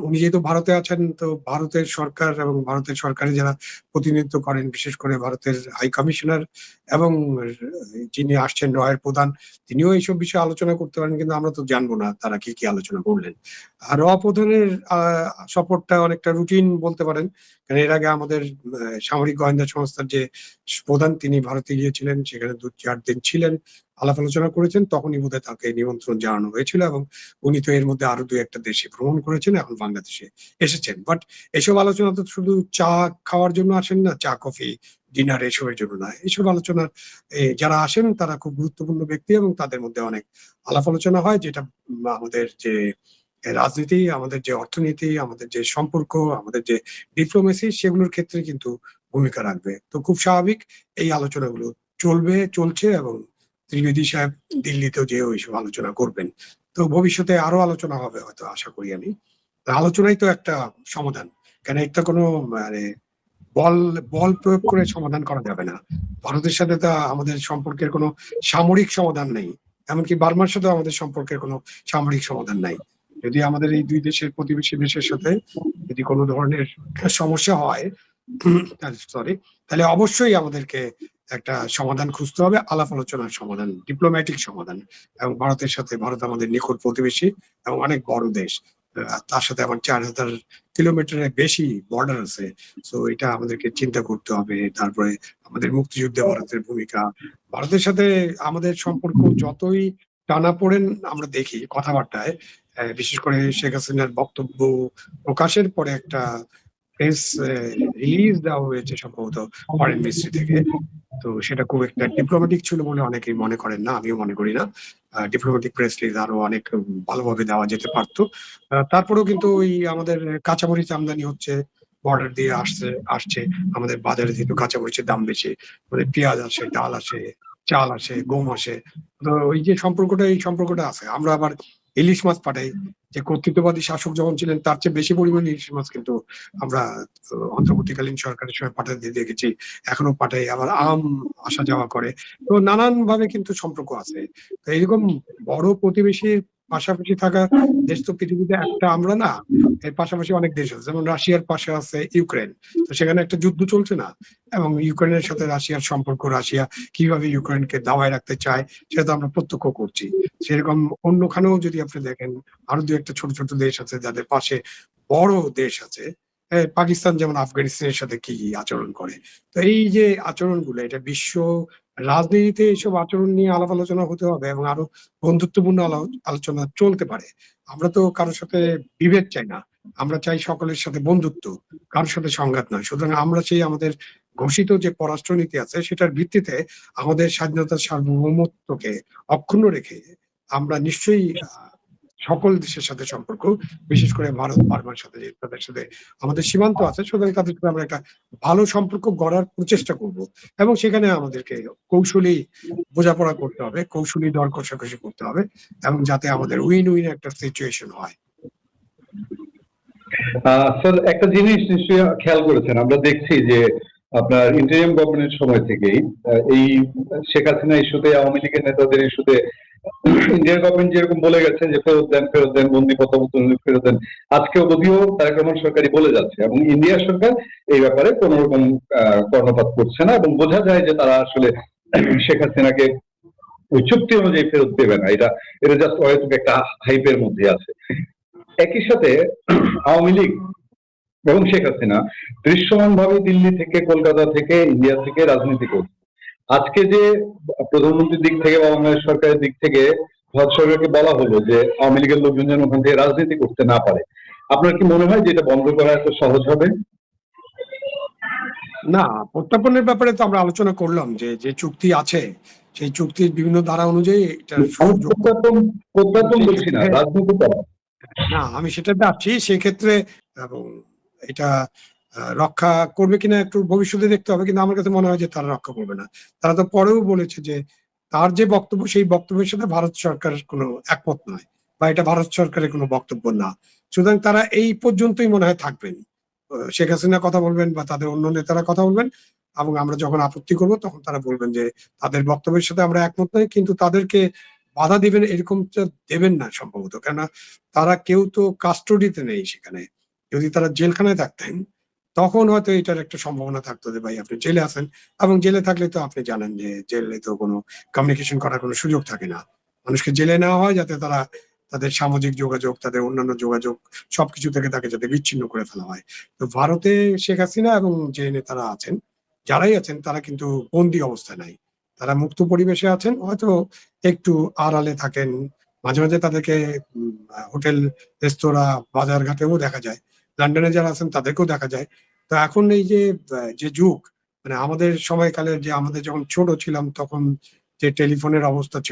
উনি যেহেতু ভারতে আছেন, তো ভারতের সরকার এবং ভারতের সরকারে যারা প্রতিনিধিত্ব করেন, বিশেষ করে ভারতের হাই কমিশনার এবং যিনি আসছেন রয়ের প্রধান, তিনিও এইসব বিষয়ে আলোচনা করতে পারেন, কিন্তু আমরা তো জানবো না তারা কি কি আলোচনা করলেন। আর প্রধানের সফরটা অনেকটা রুটিন বলতে পারেন, কারণ এর আগে আমাদের সামরিক গোয়েন্দা সংস্থার যে প্রধান, তিনি ভারতে গিয়েছিলেন, সেখানে 2-4 দিন ছিলেন, আলাপ আলোচনা করেছেন, তখনই বোধহয় তাকে নিমন্ত্রণ জানানো হয়েছিল, এবং উনি তো এর মধ্যে আরো 2-1টা দেশে ভ্রমণ করেছেন, এখন বাংলাদেশে এসেছেন। বাট এসব আলোচনা তো শুধু চা খাওয়ার জন্য আসেন না, চা কফি ডিনার এসবের জন্য না। এইসব আলোচনার যারা আসেন তারা খুব গুরুত্বপূর্ণ ব্যক্তি, এবং তাদের মধ্যে অনেক আলাপ আলোচনা হয়, যেটা আমাদের যে রাজনীতি, আমাদের যে অর্থনীতি, আমাদের যে সম্পর্ক, আমাদের যে ডিপ্লোমেসি, সেগুলোর ক্ষেত্রে কিন্তু ভূমিকা রাখবে। তো খুব স্বাভাবিক এই আলোচনাগুলো চলছে, এবং ত্রিবেদী সাহেব দিল্লিতেও যে ওইসব আলোচনা করবেন। তো ভবিষ্যতে আরো আলোচনা হবে হয়তো, আশা করি আমি। আলোচনাই তো একটা সমাধান, কেন এটা কোনো মানে বল প্রয়োগ করে সমাধান করা যাবে না। ভারতের সাথে তো আমাদের সম্পর্কের কোনো সামরিক সমাধান নেই, এমনকি বার্মার সাথে আমাদের সম্পর্কের কোনো সামরিক সমাধান নাই। যদি আমাদের এই দুই দেশের প্রতিবেশী দেশের সাথে যদি কোনো ধরনের সমস্যা হয়, তাহলে অবশ্যই আমাদেরকে একটা সমাধান খুঁজতে হবে, আলাপ আলোচনার সমাধান, ডিপ্লোম্যাটিক সমাধান। এবং ভারতের সাথে, ভারত আমাদের নিকট প্রতিবেশী এবং অনেক বড় দেশ, তার সাথে আমার 4,000 কিলোমিটারের বেশি বর্ডার আছে। তো এটা আমাদেরকে চিন্তা করতে হবে। তারপরে আমাদের মুক্তিযুদ্ধে ভারতের ভূমিকা, ভারতের সাথে আমাদের সম্পর্ক যতই টানাপোড়েন আমরা দেখি কথাবার্তায়, বিশেষ করে শেখ হাসিনার বক্তব্য প্রকাশের পরে একটা প্রেস রিলিজ দেওয়া হয়েছে সম্ভবত ফরেন মিনিস্ট্রি থেকে। তো সেটা খুব একটা ডিপ্লোম্যাটিক ছিল বলে অনেকেই মনে করেন না, আমিও মনে করি না। ডিপ্লোম্যাটিক প্রেস রিলিজ আরো অনেক ভালোভাবে দেওয়া যেতে পারতো। তারপরেও কিন্তু ওই আমাদের কাঁচামরিচ আমদানি হচ্ছে, বর্ডার দিয়ে আসছে, আমাদের বাজারে যেহেতু কাঁচামরিচের দাম বেশি, আমাদের পেঁয়াজ আসে, ডাল আসে, চাল আসে, গম আসে। তো ওই যে সম্পর্কটা, এই সম্পর্কটা আছে। আমরা আবার ইলিশ মাছ পাঠাই, যে কর্তৃত্ববাদী শাসক যখন ছিলেন তার চেয়ে বেশি পরিমাণে ইলিশ মাছ কিন্তু আমরা অন্তর্বর্তীকালীন সরকারের সময় পাঠাতে দেখেছি, এখনো পাঠাই। আবার আম আসা যাওয়া করে। তো নানান ভাবে কিন্তু সম্পর্ক আছে। তো এইরকম বড় প্রতিবেশীর পাশাপাশি থাকা দেশ তো পৃথিবীতে একটা আমরা না, এর পাশাপাশি অনেক দেশ আছে। যেমন রাশিয়ার পাশে আছে ইউক্রেন, তো সেখানে একটা যুদ্ধ চলছে না, এবং ইউক্রেনের সাথে রাশিয়ার সম্পর্ক, রাশিয়া কিভাবে ইউক্রেনকে দাওয়ায় রাখতে চায় সেটা তো আমরা প্রত্যক্ষ করছি। সেরকম অন্যখানেও যদি আপনি দেখেন, আরো দু একটা ছোট ছোট দেশ আছে যাদের পাশে বড় দেশ আছে। পাকিস্তান যেমন আফগানিস্তানের সাথে কি আচরণ করে। তো এই যে আচরণগুলো, এটা বিশ্ব রাজনীতিতে এইসব আচরণ নিয়ে আলাপ আলোচনা হতে হবে, এবং আরো বন্ধুত্বপূর্ণ আলোচনা চলতে পারে। আমরা তো কারোর সাথে বিভেদ চাই না, আমরা চাই সকলের সাথে বন্ধুত্ব, কারোর সাথে সংঘাত নয়। সুতরাং আমরা সেই আমাদের ঘোষিত যে পররাষ্ট্রনীতি আছে সেটার ভিত্তিতে আমাদের স্বাধীনতার সার্বভৌমত্বকে অক্ষুণ্ণ রেখে আমরা নিশ্চয়ই সকল দেশের সাথে সম্পর্ক, বিশেষ করে ভারত বার্মার সাথে, তাদের সাথে আমাদের সীমান্ত আছে, সুতরাং তাদের সাথে আমরা একটা ভালো সম্পর্ক গড়ার প্রচেষ্টা করব। এবং সেখানে আমাদেরকে কৌশলী বোঝাপড়া করতে হবে, কৌশলী দর কষাকষি করতে হবে, এবং যাতে আমাদের উইন উইন একটা সিচুয়েশন হয়। স্যার, একটা জিনিস নিশ্চয়ই খেয়াল করেছেন, আমরা দেখছি যে আপনার ইন্টারিম গভর্নমেন্টের সময় থেকেই এই শেখ হাসিনা ইস্যুতে, আওয়ামী লীগের নেতাদের ইস্যুতে ইন্ডিয়ান গভর্নমেন্ট যেরকম বলে গেছে যে ফেরত দেন বন্দি প্রত্যাবর্তন ফেরত দেন, আজকেও যদিও তারেক রহমান সরকারই বলে যাচ্ছে, এবং ইন্ডিয়া সরকার এই ব্যাপারে কোন রকম কর্ণপাত করছে না, এবং বোঝা যায় যে তারা আসলে শেখ হাসিনাকে ওই চুক্তি অনুযায়ী ফেরত দেবে না। এটা জাস্ট হয়তো একটা হাইপের মধ্যে আছে। একই সাথে আওয়ামী লীগ এবং শেখ হাসিনা দৃশ্যমান ভাবে দিল্লি থেকে, কলকাতা থেকে, ইন্ডিয়া থেকে রাজনীতি করছে। আজকে যে প্রধানমন্ত্রীর দিক থেকে বা বাংলাদেশ সরকারের দিক থেকে ভারত সরকারকে বলা হলো যে আওয়ামী লীগের লোকজন যেন ওখান থেকে রাজনীতি করতে না পারে, আপনার কি মনে হয় যে এটা বন্ধ করা এত সহজ হবে? না, প্রত্যাপনের ব্যাপারে তো আমরা আলোচনা করলাম যে যে চুক্তি আছে সেই চুক্তির বিভিন্ন ধারা অনুযায়ী এটা প্রত্যাপন বলছি না, রাজনীতি করা। না, আমি সেটা যাচ্ছি সেক্ষেত্রে, এবং এটা রক্ষা করবে কিনা একটু ভবিষ্যতে দেখতে হবে, কিন্তু আমার কাছে মনে হয় যে তারা রক্ষা করবে না। তারা তো পরেও বলেছে যে তার যে বক্তব্য, সেই বক্তব্যের সাথে ভারত সরকার কোনো একমত নয়, বা এটা ভারত সরকারের কোনো বক্তব্য না। সুতরাং তারা এই পর্যন্তই মনে হয় থাকবেন। শেখ হাসিনা কথা বলবেন বা তাদের অন্য নেতারা কথা বলবেন, এবং আমরা যখন আপত্তি করব তখন তারা বলবেন যে তাদের বক্তব্যের সাথে আমরা একমত নই, কিন্তু তাদেরকে বাধা দিবেন এরকম দেবেন না সম্ভবত, কেননা তারা কেউ তো কাস্টডিতে নেই সেখানে। যদি তারা জেলখানায় থাকতেন তখন হয়তো এটার একটা সম্ভাবনা থাকতো যে ভাই আপনি জেলে আছেন, এবং জেলে থাকলে তো আপনি জানেন যে জেলে তো কোনো কমিউনিকেশন করার কোনো সুযোগ থাকে না। মানুষকে জেলে নেওয়া হয় যাতে তারা তাদের সামাজিক যোগাযোগ, তাদের অন্যান্য যোগাযোগ সবকিছু থেকে তাকে যাতে বিচ্ছিন্ন করে ফেলা হয়। তো ভারতে শেখ হাসিনা এবং যে নেতারা আছেন, যারাই আছেন, তারা কিন্তু বন্দি অবস্থায় নাই, তারা মুক্ত পরিবেশে আছেন, হয়তো একটু আড়ালে থাকেন। মাঝে মাঝে তাদেরকে হোটেল, রেস্তোরাঁ, বাজার ঘাটেও দেখা যায়। লন্ডনে যারা আছেন তাদেরকেও দেখা যায়। তো এখন এই যে যে যুগ, মানে আমাদের সময়কালের, যে আমাদের যখন ছোট ছিলাম তখন যে টেলিফোনের অবস্থা ছিল,